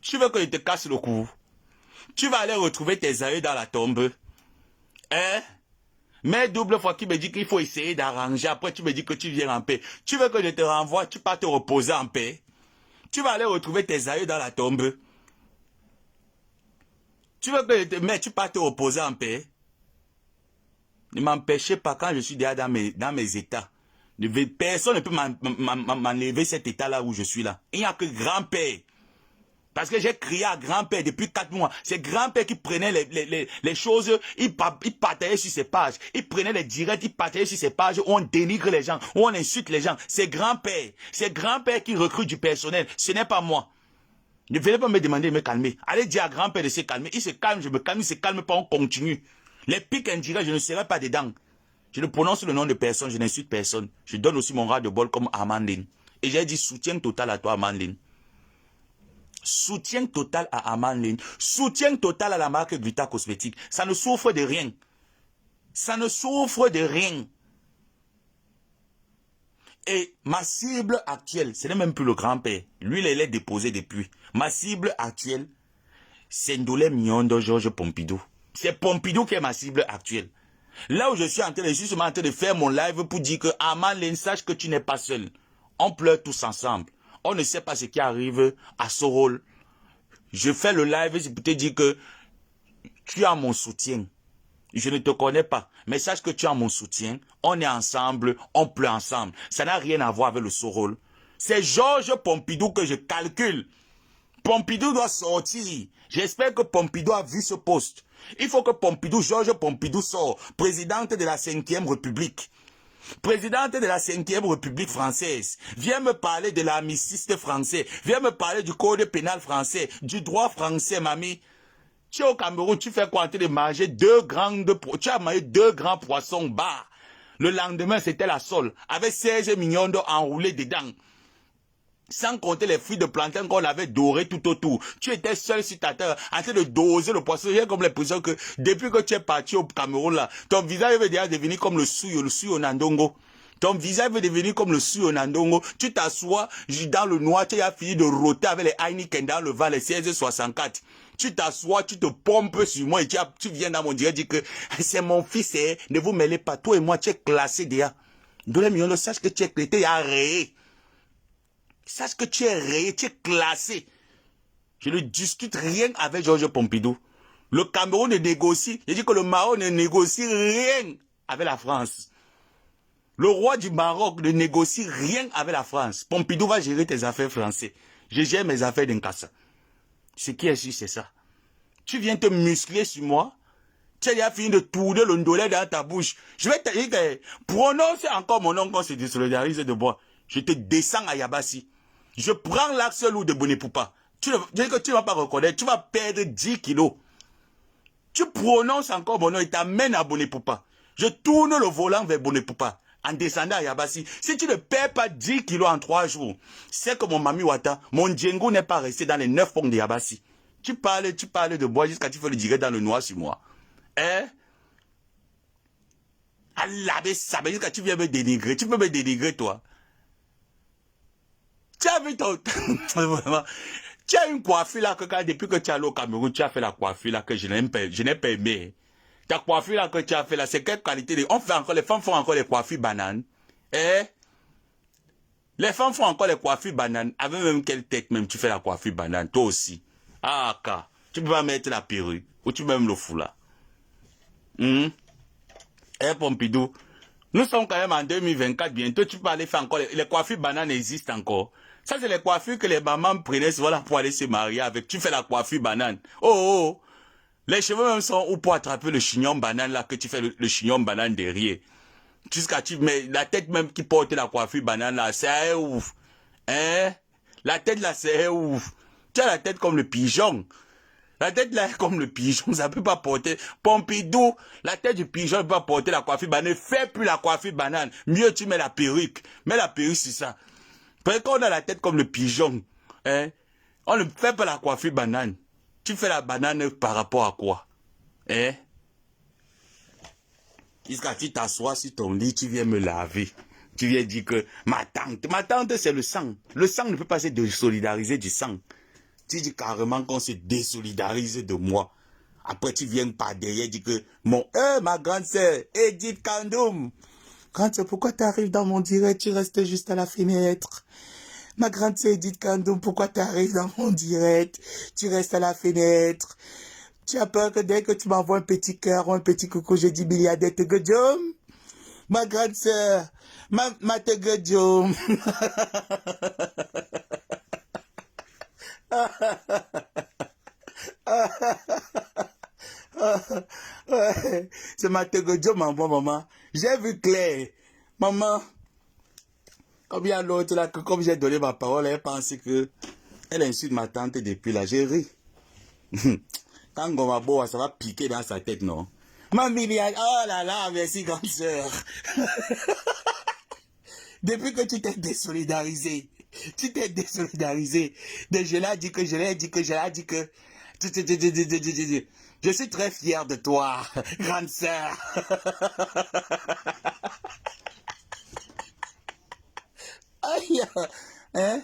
Tu veux que je te casse le cou? Tu vas aller retrouver tes aïeux dans la tombe. Hein? Mais double fois qui me dit qu'il faut essayer d'arranger. Après, tu me dis que tu viens en paix. Tu veux que je te renvoie, tu pars te reposer en paix. Tu vas aller retrouver tes aïeux dans la tombe. Tu veux que mais tu pas te reposer en paix. Ne m'empêchez pas quand je suis déjà dans mes états. Personne ne peut m'enlever cet état-là où je suis là. Il n'y a que grand-père. Parce que j'ai crié à grand-père depuis 4 mois. C'est grand-père qui prenait les choses, il partageait sur ses pages. Il prenait les directs, il partageait sur ses pages où on dénigre les gens, où on insulte les gens. C'est grand-père. C'est grand-père qui recrute du personnel. Ce n'est pas moi. Ne venez pas me demander de me calmer. Allez dire à grand-père de se calmer. Il se calme, je me calme, il se calme pas, on continue. Les pics indirects, je ne serai pas dedans. Je ne prononce le nom de personne, je n'insulte personne. Je donne aussi mon ras de bol comme Amandine. Et j'ai dit soutien total à toi, Amandine. Soutien total à Amandine. Soutien total à la marque Glita Cosmétique. Ça ne souffre de rien. Ça ne souffre de rien. Et ma cible actuelle, ce n'est même plus le grand-père. Lui, il est déposé depuis. Ma cible actuelle, c'est Ndolé Miondo Georges Pompidou. C'est Pompidou qui est ma cible actuelle. Là où je suis en train de faire mon live pour dire que Amandine, sache que tu n'es pas seul. On pleure tous ensemble. On ne sait pas ce qui arrive à ce rôle. Je fais le live pour te dire que tu as mon soutien. Je ne te connais pas, mais sache que tu as mon soutien. On est ensemble, on pleure ensemble. Ça n'a rien à voir avec le Sorol. C'est Georges Pompidou que je calcule. Pompidou doit sortir. J'espère que Pompidou a vu ce poste. Il faut que Georges Pompidou sorte, présidente de la 5e République. Présidente de la 5e République française, viens me parler de l'amiciste français, viens me parler du code pénal français, du droit français, mamie. Tu es au Cameroun, tu fais quoi en train de manger tu as mangé 2 grands poissons bas. Le lendemain, c'était la sole, avec 16 millions d'euros enroulés dedans. Sans compter les fruits de plantain qu'on avait dorés tout autour. Tu étais seul sur ta terre, en train de doser le poisson. J'ai comme l'impression que depuis que tu es parti au Cameroun là, ton visage veut déjà devenir comme le suyo Nandongo. Ton visage veut devenir comme le suyo Nandongo. Tu t'assois dans le noir, tu as fini de rôter avec les Heineken dans le vent, les 1664. Tu t'assois, tu te pompes sur moi et tu viens dans mon direct dire que c'est mon fils, ne vous mêlez pas. Toi et moi, tu es classé déjà. Ndolé Miondo, sache que tu es clété, il y a rayé. Sache que tu es rayé, tu es classé. Je ne discute rien avec Georges Pompidou. Le Cameroun ne négocie, je dis que le Maroc ne négocie rien avec la France. Le roi du Maroc ne négocie rien avec la France. Pompidou va gérer tes affaires français. Je gère mes affaires d'Inkassa. Ce qui est sûr, c'est ça. Tu viens te muscler sur moi. Tu as déjà fini de tourner le ndolé dans ta bouche. Je vais te dire que prononce encore mon nom quand se désolidarise de moi. Je te descends à Yabassi. Je prends l'axe lourd de Bonepoupa. Tu ne vas pas reconnaître. Tu vas perdre 10 kilos. Tu prononces encore mon nom et t'amènes à Bonepoupa. Je tourne le volant vers Bonepoupa en descendant à Yabassi. Si tu ne perds pas 10 kilos en 3 jours, c'est que mon Mami Wata, mon Djengo n'est pas resté dans les 9 ponts de Yabassi. Tu parles de bois jusqu'à tu fais le direct dans le noir sur moi. Hein? Allah, ça veut dire que tu viens me dénigrer. Tu peux me dénigrer, toi. Tu as vu ton... Tu as une coiffure là que depuis que tu es allé au Cameroun, tu as fait la coiffure là que je n'ai pas aimé. Ta coiffure là que tu as fait là, c'est quelle qualité de... les femmes font encore les coiffures bananes. Eh? Les femmes font encore les coiffures bananes. Avec même quelle tête même tu fais la coiffure banane, toi aussi. Ah, car. Tu peux pas mettre la perruque. Ou tu peux même le foulard. Eh, Pompidou. Nous sommes quand même en 2024, bientôt tu peux aller faire encore, les coiffures bananes existent encore. Ça c'est les coiffures que les mamans prenaient souvent là pour aller se marier avec. Tu fais la coiffure banane. Oh, les cheveux même sont où pour attraper le chignon banane là, que tu fais le chignon banane derrière. Jusqu'à tu mets la tête même qui porte la coiffure banane là, c'est ouf. Hein? La tête là c'est ouf. Tu as la tête comme le pigeon. La tête là est comme le pigeon, ça ne peut pas porter. Pompidou, la tête du pigeon ne peut pas porter la coiffure banane. Ne fais plus la coiffure banane. Mieux tu mets la perruque. Mets la perruque sur ça. Parce qu'on a la tête comme le pigeon. Hein? On ne fait pas la coiffure banane. Tu fais la banane par rapport à quoi? Hein? Jusqu'à tu t'assois sur ton lit, tu viens me laver. Tu viens dire que ma tante c'est le sang. Le sang ne peut pas se désolidariser du sang. Tu dis carrément qu'on se désolidarise de moi. Après, tu viens par derrière, dis que ma grande sœur, Edith Kandoum. Grande sœur, pourquoi tu arrives dans mon direct, tu restes juste à la fenêtre? Ma grande sœur Edith Kandoum, pourquoi tu arrives dans mon direct? Tu restes à la fenêtre. Tu as peur que dès que tu m'envoies un petit cœur ou un petit coucou, je dis milliardaire Tegedjom? Ma grande sœur, ma Tegedjom. Ouais, c'est ma Tegedjom, maman. J'ai vu clair. Maman, comme il y a l'autre là, que comme j'ai donné ma parole, elle pense que elle insulte ma tante depuis là. J'ai ri. Quand Gomabo, ça va piquer dans sa tête, non? Ma milliard, oh là là, merci grande sœur. Depuis que tu t'es désolidarisé, je l'ai dit que, je suis très fier de toi, grande sœur. Aïe, hein?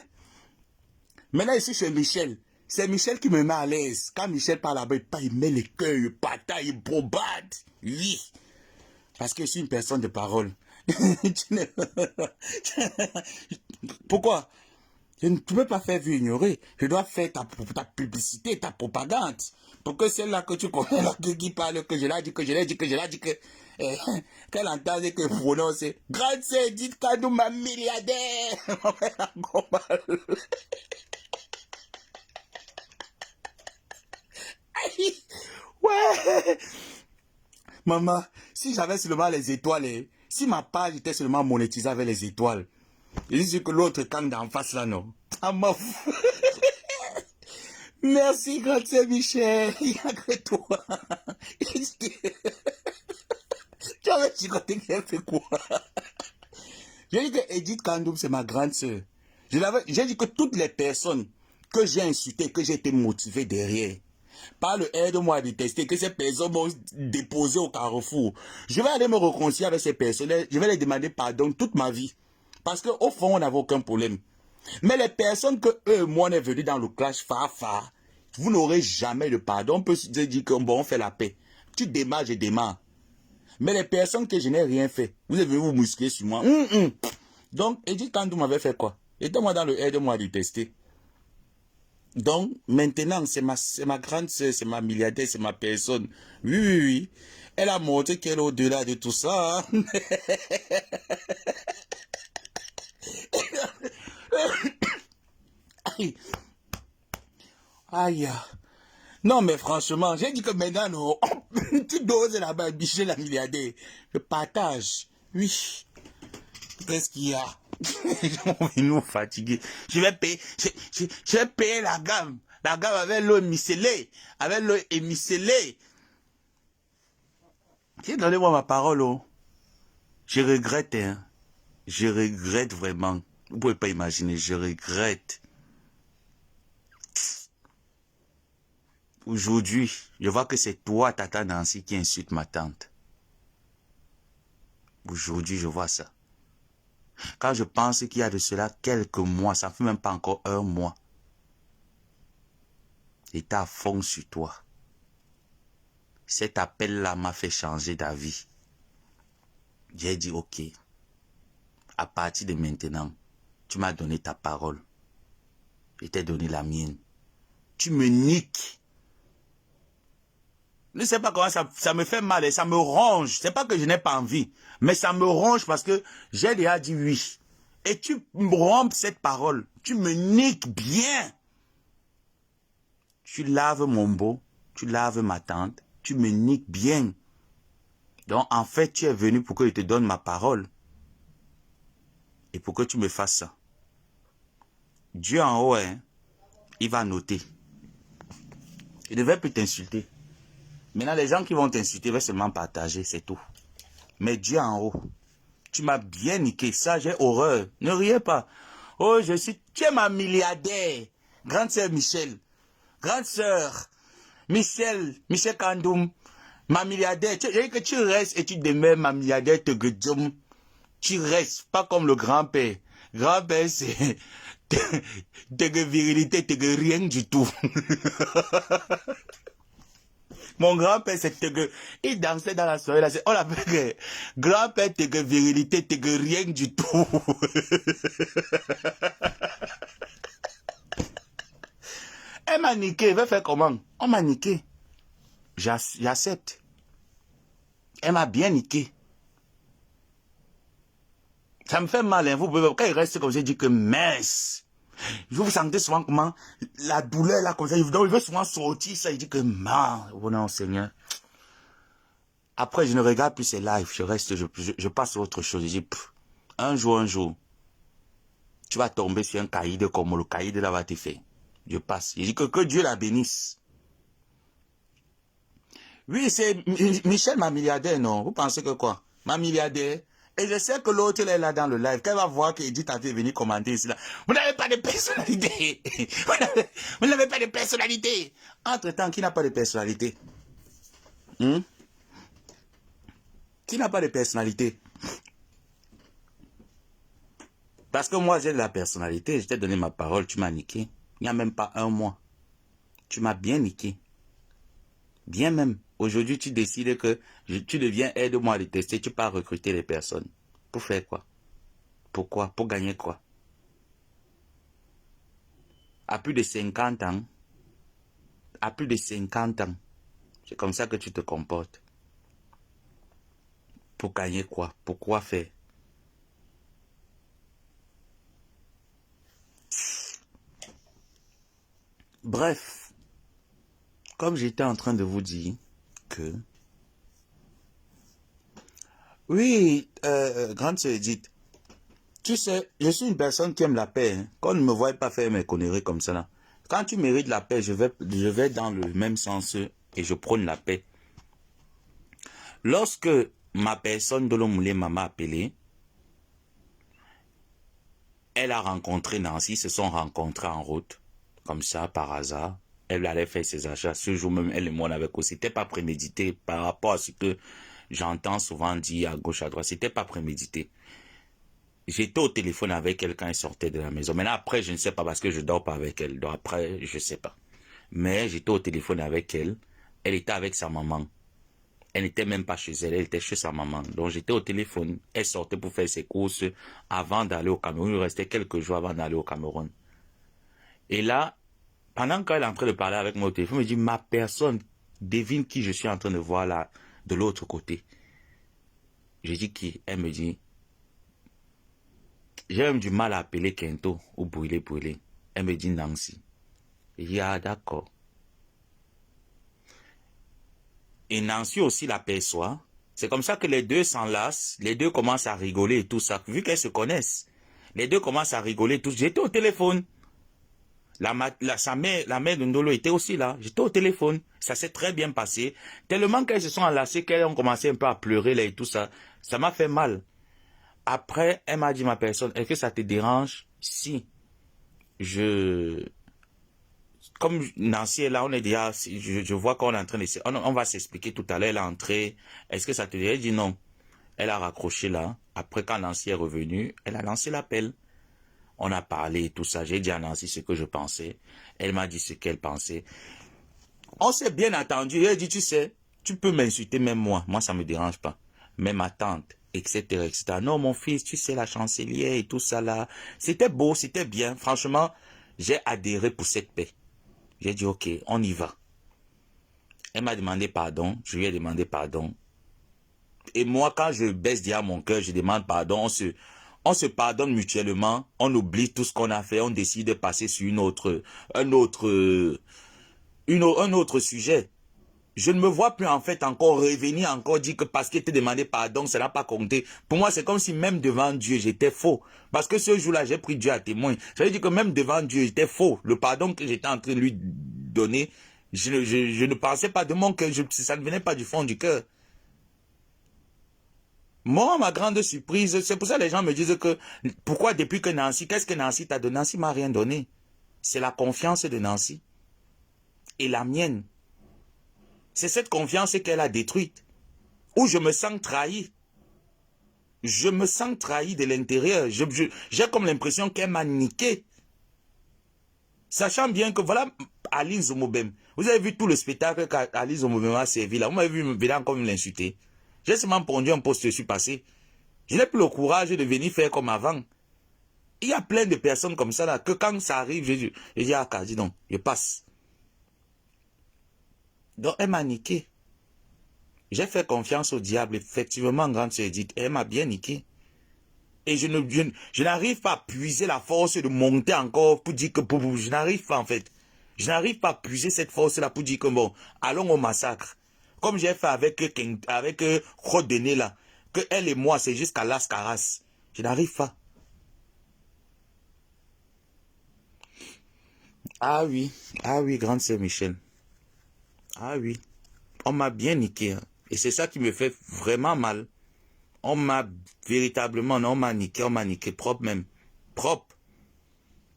Maintenant, ici, chez Michel. C'est Michel qui me met à l'aise. Quand Michel parle là-bas, il met les cœurs, il bataille, il bombade. Oui. Parce que je suis une personne de parole. Pourquoi? Tu ne peux pas faire vu ignorer. Je dois faire ta publicité, ta propagande. Pour que celle-là que tu connais, là, qui parle, que je l'ai dit, qu'elle entende que prononce, grande sœur, dites Kandoum, ma milliardaire. Ouais. Maman, si j'avais seulement les étoiles, si ma page était seulement monétisée avec les étoiles, je dis que l'autre camp d'en face là, non. Ah, ma fou. Merci, grande sœur Michel. Il n'y a que toi. Tu avais chicoté qu'elle fait quoi? J'ai dit que Edith Kandoum, c'est ma grande sœur. J'ai dit que toutes les personnes que j'ai insultées, que j'ai été motivé derrière, par le aide-moi à détester, que ces personnes m'ont déposé au carrefour. Je vais aller me réconcilier avec ces personnes, je vais les demander pardon toute ma vie. Parce qu'au fond, on n'avait aucun problème. Mais les personnes que eux, moi, on est venu dans le clash phare, vous n'aurez jamais de pardon. On peut se dire que bon, on fait la paix. Tu démarres, je démarre. Mais les personnes que je n'ai rien fait, vous êtes venu vous muscler sur moi. Donc, Edith Kandoum m'avait fait quoi? Aidez-moi dans le aide-moi à détester. Donc, maintenant, c'est ma grande sœur, c'est ma milliardaire, c'est ma personne. Oui. Elle a montré qu'elle est au-delà de tout ça. Hein? Aïe. Aïe. Non, mais franchement, j'ai dit que maintenant, non, tu doses là-bas, bicher la milliardaire. Je partage. Oui. Qu'est-ce qu'il y a? Ils nous fatiguer. Je vais payer la gamme. La gamme avec l'eau micelée. Avec l'eau émicelée. Donnez-moi ma parole, oh. Je regrette, hein. Je regrette vraiment. Vous pouvez pas imaginer, je regrette. Aujourd'hui, je vois que c'est toi, Tata Nancy, qui insulte ma tante. Aujourd'hui, je vois ça. Quand je pense qu'il y a de cela quelques mois, ça ne fait même pas encore un mois, j'étais à fond sur toi. Cet appel-là m'a fait changer d'avis. J'ai dit, ok, à partir de maintenant, tu m'as donné ta parole. Je t'ai donné la mienne. Tu me niques. Je ne sais pas comment ça me fait mal et ça me ronge. C'est pas que je n'ai pas envie, mais ça me ronge parce que j'ai déjà dit oui. Et tu me rompes cette parole. Tu me niques bien. Tu laves mon beau, tu laves ma tante, tu me niques bien. Donc en fait, tu es venu pour que je te donne ma parole. Et pour que tu me fasses ça. Dieu en haut, hein, il va noter. Il ne devait plus t'insulter. Maintenant, les gens qui vont t'insulter vont seulement partager, c'est tout. Mais Dieu en haut, tu m'as bien niqué. Ça, j'ai horreur. Ne riez pas. Oh, tu es ma milliardaire. Grande sœur Michel. Grande sœur Michel Kandoum. Ma milliardaire. J'ai dit que tu restes et tu demeures ma milliardaire Tegedjom. Tu restes, pas comme le grand-père. Grand-père, c'est Tege virilité, Tege rien du tout. Mon grand-père, c'est Tege. Il dansait dans la soirée, là. On l'appelle grand-père, Tege virilité, Tege rien du tout. m'a niqué, il va faire comment? On m'a niqué. J'accepte. Elle m'a bien niqué. Ça me fait mal, hein. Quand il reste comme ça, il dit que mince. Vous vous sentez souvent comment la douleur là comme ça, il veut souvent sortir ça, il dit que mince. Oh non, Seigneur. Après, je ne regarde plus ces lives, je passe à autre chose. Je dis, un jour, tu vas tomber sur un caïd comme le caïd là va te faire. Je passe. Je dis que Dieu la bénisse. Oui, c'est Michel, ma milliardaire, non? Vous pensez que quoi? Ma milliardaire. Et je sais que l'autre, elle est là dans le live. Quand elle va voir qu'Edith a est venue commenter ici, là. Vous n'avez pas de personnalité. Vous n'avez pas de personnalité. Entre-temps, qui n'a pas de personnalité? Qui n'a pas de personnalité? Parce que moi, j'ai de la personnalité. Je t'ai donné ma parole, tu m'as niqué. Il n'y a même pas un mois. Tu m'as bien niqué. Bien même. Aujourd'hui, tu décides que tu deviens aide-moi à détester. Tu pars recruter les personnes. Pour faire quoi? Pourquoi? Pour gagner quoi? À plus de 50 ans. À plus de 50 ans. C'est comme ça que tu te comportes. Pour gagner quoi? Pourquoi faire? Bref. Comme j'étais en train de vous dire que... Oui, grande sœur Edith, tu sais, je suis une personne qui aime la paix. Hein. Quand on ne me voit pas faire mes conneries comme ça, là. Quand tu mérites la paix, je vais dans le même sens et je prône la paix. Lorsque ma personne de l'Omoulé m'a appelé, elle a rencontré Nancy, se sont rencontrés en route, comme ça, par hasard. Elle allait faire ses achats. Ce jour même, elle et moi, on avait aussi. C'était pas prémédité par rapport à ce que j'entends souvent dire à gauche, à droite. C'était pas prémédité. J'étais au téléphone avec elle quand elle sortait de la maison. Maintenant, après, je ne sais pas parce que je dors pas avec elle. Donc après, je sais pas. Mais j'étais au téléphone avec elle. Elle était avec sa maman. Elle n'était même pas chez elle, elle était chez sa maman. Donc j'étais au téléphone. Elle sortait pour faire ses courses avant d'aller au Cameroun. Il restait quelques jours avant d'aller au Cameroun. Et là, pendant qu'elle est en train de parler avec moi au téléphone, elle me dit, ma personne, devine qui je suis en train de voir là, de l'autre côté. J'ai dit qui? Elle me dit, j'ai même du mal à appeler Kento ou Brûlé. Elle me dit Nancy. J'ai dit, ah d'accord. Et Nancy aussi l'aperçoit. C'est comme ça que les deux s'enlacent, les deux commencent à rigoler et tout ça. Vu qu'elles se connaissent, les deux commencent à rigoler et tout. J'étais au téléphone. La mère de Ndolo était aussi là. J'étais au téléphone. Ça s'est très bien passé. Tellement qu'elles se sont enlacées, qu'elles ont commencé un peu à pleurer là et tout ça. Ça m'a fait mal. Après, elle m'a dit, ma personne, est-ce que ça te dérange si comme Nancy est là, on est déjà, je vois qu'on est en train de... On va s'expliquer tout à l'heure, elle est entrée. Est-ce que ça te dit? Elle dit non. Elle a raccroché là. Après, quand Nancy est revenue, elle a lancé l'appel. On a parlé et tout ça. J'ai dit à Nancy ce que je pensais. Elle m'a dit ce qu'elle pensait. On s'est bien entendu. Elle dit, tu sais, tu peux m'insulter même moi. Moi, ça me dérange pas. Mais ma tante, etc., etc. Non, mon fils, tu sais, la chancelière et tout ça là. C'était beau, c'était bien. Franchement, j'ai adhéré pour cette paix. J'ai dit, ok, on y va. Elle m'a demandé pardon. Je lui ai demandé pardon. Et moi, quand je baisse derrière mon cœur, je demande pardon. On se pardonne mutuellement. On oublie tout ce qu'on a fait. On décide de passer sur un autre sujet. Je ne me vois plus en fait encore revenir, encore dire que parce qu'il t'a demandé pardon, ça n'a pas compté. Pour moi, c'est comme si même devant Dieu, j'étais faux. Parce que ce jour-là, j'ai pris Dieu à témoin. Ça veut dire que même devant Dieu, j'étais faux. Le pardon que j'étais en train de lui donner, je ne pensais pas de mon cœur, ça ne venait pas du fond du cœur. Moi, ma grande surprise, c'est pour ça que les gens me disent que, pourquoi depuis que Nancy, qu'est-ce que Nancy t'a donné? Nancy m'a rien donné. C'est la confiance de Nancy. Et la mienne. C'est cette confiance qu'elle a détruite. Où je me sens trahi. Je me sens trahi de l'intérieur. J'ai comme l'impression qu'elle m'a niqué. Sachant bien que voilà Aline Zomobem. Vous avez vu tout le spectacle qu'Aline Zomobem a servi là. Vous m'avez vu me venir encore me l'insulter. J'ai seulement pondu un poste dessus passé. Je n'ai plus le courage de venir faire comme avant. Il y a plein de personnes comme ça là, que quand ça arrive, je dis, ah, dis donc, je passe. Donc, elle m'a niqué. J'ai fait confiance au diable, effectivement, grande sœur Edith. Elle m'a bien niqué. Et je n'arrive pas à puiser la force de monter encore pour dire que je n'arrive pas en fait. Je n'arrive pas à puiser cette force-là pour dire que bon, allons au massacre. Comme j'ai fait avec Rodene là, que elle et moi, c'est jusqu'à Las Caras. Je n'arrive pas. Ah oui, grande sœur Michel. Ah oui, on m'a bien niqué. Hein. Et c'est ça qui me fait vraiment mal. On m'a véritablement, on m'a niqué propre même. Propre.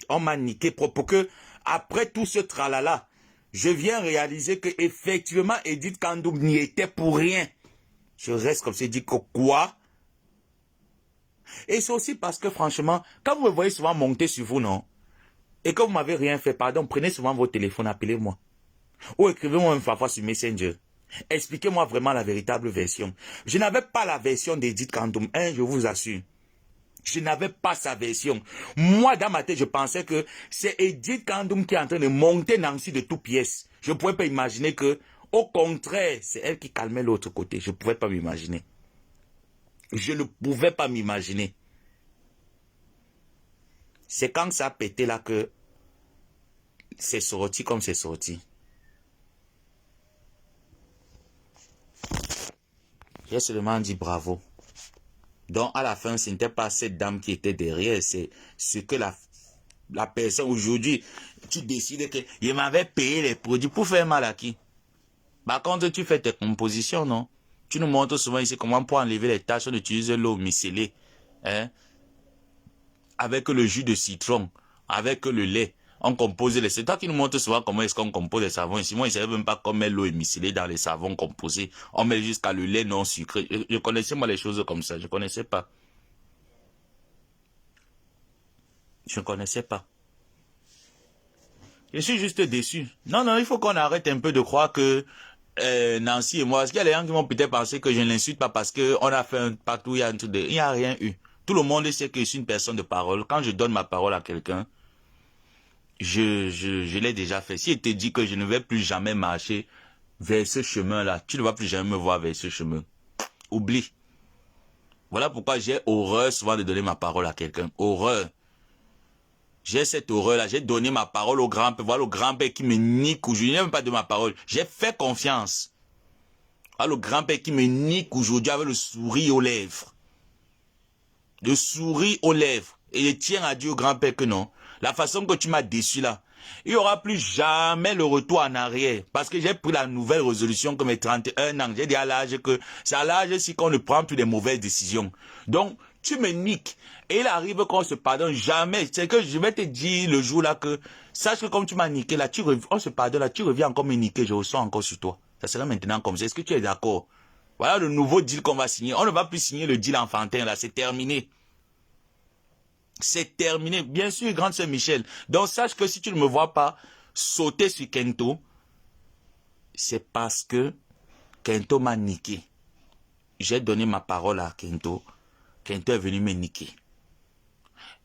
On m'a niqué propre. Pour que, après tout ce tralala, je viens réaliser que effectivement Edith Kandoum n'y était pour rien. Je reste comme c'est dit que quoi? Et c'est aussi parce que franchement, quand vous me voyez souvent monter sur vous, non? Et que vous m'avez rien fait, pardon, prenez souvent vos téléphones, appelez-moi. Ou écrivez-moi même parfois sur Messenger. Expliquez-moi vraiment la véritable version. Je n'avais pas la version d'Edith Kandoum, hein, je vous assure. Je n'avais pas sa version. Moi, dans ma tête, je pensais que c'est Edith Kandoum qui est en train de monter Nancy de toutes pièces. Je ne pouvais pas imaginer que, au contraire, c'est elle qui calmait l'autre côté. Je ne pouvais pas m'imaginer. Je ne pouvais pas m'imaginer. C'est quand ça a pété là que c'est sorti comme c'est sorti. J'ai seulement dit bravo. Donc, à la fin, ce n'était pas cette dame qui était derrière, c'est ce que la personne, aujourd'hui, tu décides que il m'avait payé les produits pour faire mal à qui? Par contre, tu fais tes compositions, non? Tu nous montres souvent ici comment pour enlever les taches, on utilise l'eau micellée, hein? Avec le jus de citron, avec le lait. On compose les... C'est toi qui nous montres souvent comment est-ce qu'on compose les savons. Ici, moi, je ne savais même pas comment mettre l'eau émicellée dans les savons composés. On met jusqu'à le lait non sucré. Je connaissais, moi, les choses comme ça. Je ne connaissais pas. Je ne connaissais pas. Je suis juste déçu. Non, non, il faut qu'on arrête un peu de croire que Nancy et moi... Est-ce qu'il y a des gens qui vont peut-être penser que je ne l'insulte pas parce qu'on a fait un patrouille entre deux. Il n'y a rien eu. Tout le monde sait que je suis une personne de parole. Quand je donne ma parole à quelqu'un, je l'ai déjà fait. Si je te dis que je ne vais plus jamais marcher vers ce chemin-là, tu ne vas plus jamais me voir vers ce chemin. Oublie. Voilà pourquoi j'ai horreur souvent de donner ma parole à quelqu'un. Horreur. J'ai cette horreur-là. J'ai donné ma parole au grand-père. Voilà le grand-père qui me nique aujourd'hui. Je n'ai même pas de ma parole. J'ai fait confiance. Voilà le grand-père qui me nique aujourd'hui avec le sourire aux lèvres. Le sourire aux lèvres. Et je tiens à dire au grand-père que non. La façon que tu m'as déçu là, il n'y aura plus jamais le retour en arrière. Parce que j'ai pris la nouvelle résolution que mes 31 ans. J'ai dit à l'âge que c'est à l'âge si qu'on ne prend plus de mauvaises décisions. Donc, tu me niques. Et il arrive qu'on se pardonne jamais. C'est que je vais te dire le jour là que, sache que comme tu m'as niqué là, on se pardonne là, tu reviens encore me niquer, je ressens encore sur toi. Ça sera maintenant comme ça. Est-ce que tu es d'accord? Voilà le nouveau deal qu'on va signer. On ne va plus signer le deal enfantin là, c'est terminé. C'est terminé. Bien sûr, grande sœur Michel. Donc, sache que si tu ne me vois pas sauter sur Kento, c'est parce que Kento m'a niqué. J'ai donné ma parole à Kento. Kento est venu me niquer.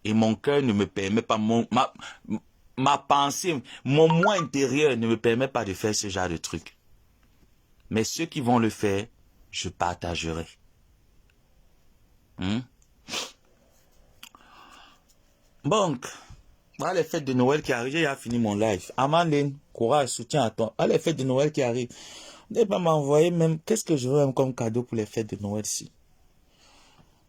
Et mon cœur ne me permet pas, ma pensée, mon moi intérieur ne me permet pas de faire ce genre de truc. Mais ceux qui vont le faire, je partagerai. Bon, voilà les fêtes de Noël qui arrivent, j'ai fini mon live. Amandine, courage, soutien à toi. Voilà les fêtes de Noël qui arrivent. Vous n'allez pas m'envoyer même, qu'est-ce que je veux même comme cadeau pour les fêtes de Noël ici?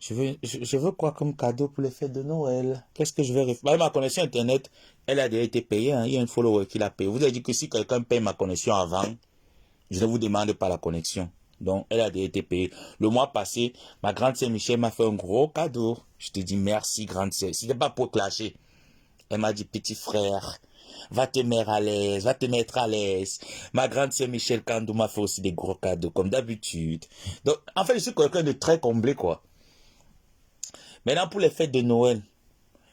Je veux quoi comme cadeau pour les fêtes de Noël? Qu'est-ce que je vais... ma connexion Internet, elle a déjà été payée. Hein. Il y a un follower qui l'a payé. Vous avez dit que si quelqu'un paye ma connexion avant, je ne vous demande pas la connexion. Donc, elle a déjà été payée. Le mois passé, ma grande sœur Michel m'a fait un gros cadeau. Je te dis merci, grande sœur. C'était pas pour clasher. Elle m'a dit, petit frère, va te mettre à l'aise, va te mettre à l'aise. Ma grande sœur Michel Kandou m'a fait aussi des gros cadeaux, comme d'habitude. Donc, en fait, je suis quelqu'un de très comblé, quoi. Maintenant, pour les fêtes de Noël,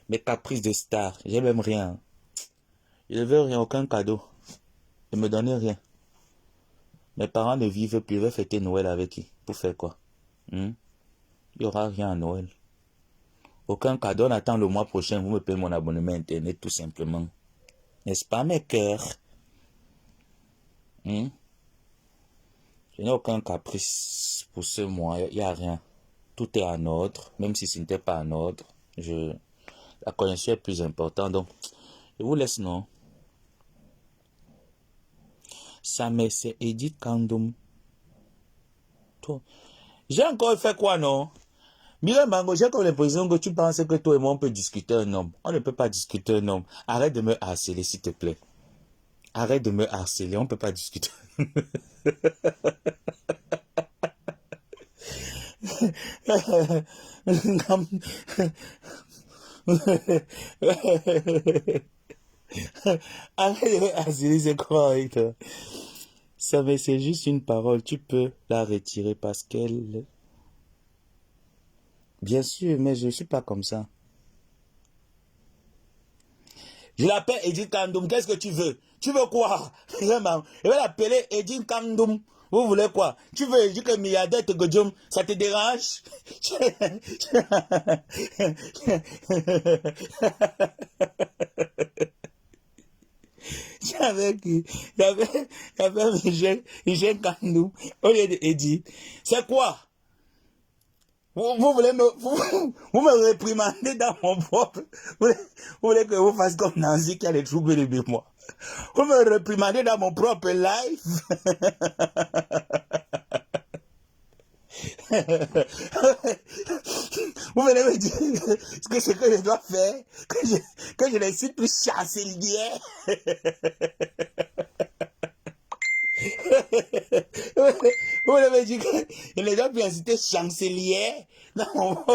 mes caprices de star, j'ai même rien. Je ne veux rien, aucun cadeau. Ne me donnez rien. Mes parents ne vivent plus, ils veulent fêter Noël avec qui? Pour faire quoi? Il n'y aura rien à Noël. Aucun cadeau, on attend le mois prochain, vous me payez mon abonnement Internet tout simplement. N'est-ce pas mes cœurs? Je n'ai aucun caprice pour ce mois. Il n'y a rien. Tout est en ordre. Même si ce n'était pas en ordre. La connexion est plus importante. Donc, je vous laisse, non? Ça mais c'est Edith Kandoum. Toi. J'ai encore fait quoi, non? Mireille Mango, j'ai comme l'impression que tu penses que toi et moi on peut discuter un homme. On ne peut pas discuter un homme. Arrête de me harceler, s'il te plaît. Arrête de me harceler, on ne peut pas discuter. Arrête de me harceler, c'est quoi avec toi? Ça, mais c'est juste une parole. Tu peux la retirer parce qu'elle... Bien sûr, mais je ne suis pas comme ça. Je l'appelle Edith Kandoum. Qu'est-ce que tu veux? Tu veux quoi? Vraiment. Je vais l'appeler Edith Kandoum. Vous voulez quoi? Tu veux dire que milliardaire te godjum, ça te dérange? J'avais Michel Kandoum au lieu de Edith. C'est quoi? Vous voulez vous me réprimandez dans mon propre... Vous voulez que vous fassiez comme Nancy qui a les troubles de mémoire. Vous me réprimandez dans mon propre live. Vous venez me dire que ce que je dois faire, que je ne suis plus chancelier. Vous venez me dire que je ne dois plus inciter chancelier. Non.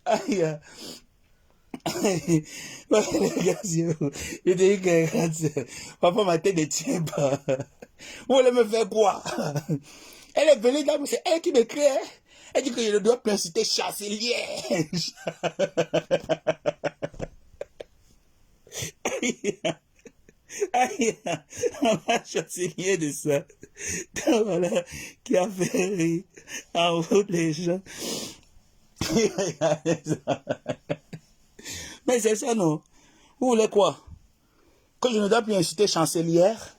Aïe. Je te dis que papa, ma tête ne tient pas. Vous voulez me faire quoi? Elle est venue là, c'est elle qui me crée. Elle dit que je ne dois plus inciter chancelier. Aïe, on va chancelier de ça. Voilà, qui a fait rire en route les gens. Mais c'est ça, non? Vous voulez quoi? Que je ne dois plus inciter chancelière?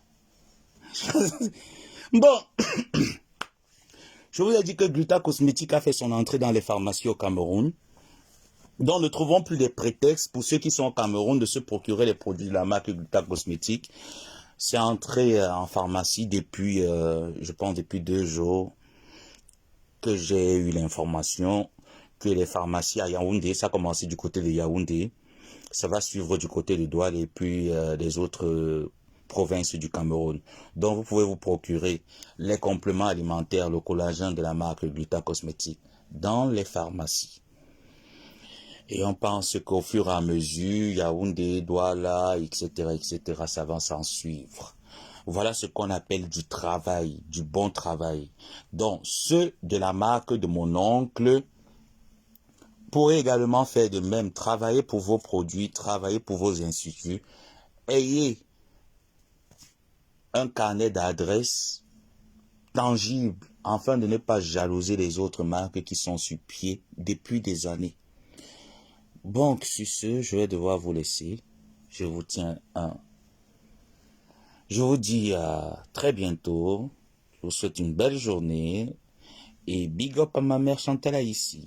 Bon, je vous ai dit que Gluta Cosmétique a fait son entrée dans les pharmacies au Cameroun. Donc, ne trouvons plus de prétextes pour ceux qui sont au Cameroun de se procurer les produits de la marque Gluta Cosmétique. C'est entré en pharmacie depuis, je pense, depuis 2 jours que j'ai eu l'information que les pharmacies à Yaoundé, ça a commencé du côté de Yaoundé, ça va suivre du côté de Douala et puis des autres provinces du Cameroun. Donc, vous pouvez vous procurer les compléments alimentaires, le collagène de la marque Gluta Cosmétique dans les pharmacies. Et on pense qu'au fur et à mesure, Yaoundé, Douala, etc., ça va s'en suivre. Voilà ce qu'on appelle du travail, du bon travail. Donc, ceux de la marque de mon oncle pourraient également faire de même. Travailler pour vos produits, travailler pour vos instituts. Ayez un carnet d'adresses tangible, afin de ne pas jalouser les autres marques qui sont sur pied depuis des années. Bon, sur ce, je vais devoir vous laisser. Je vous dis à très bientôt. Je vous souhaite une belle journée. Et big up à ma mère Chantal ici.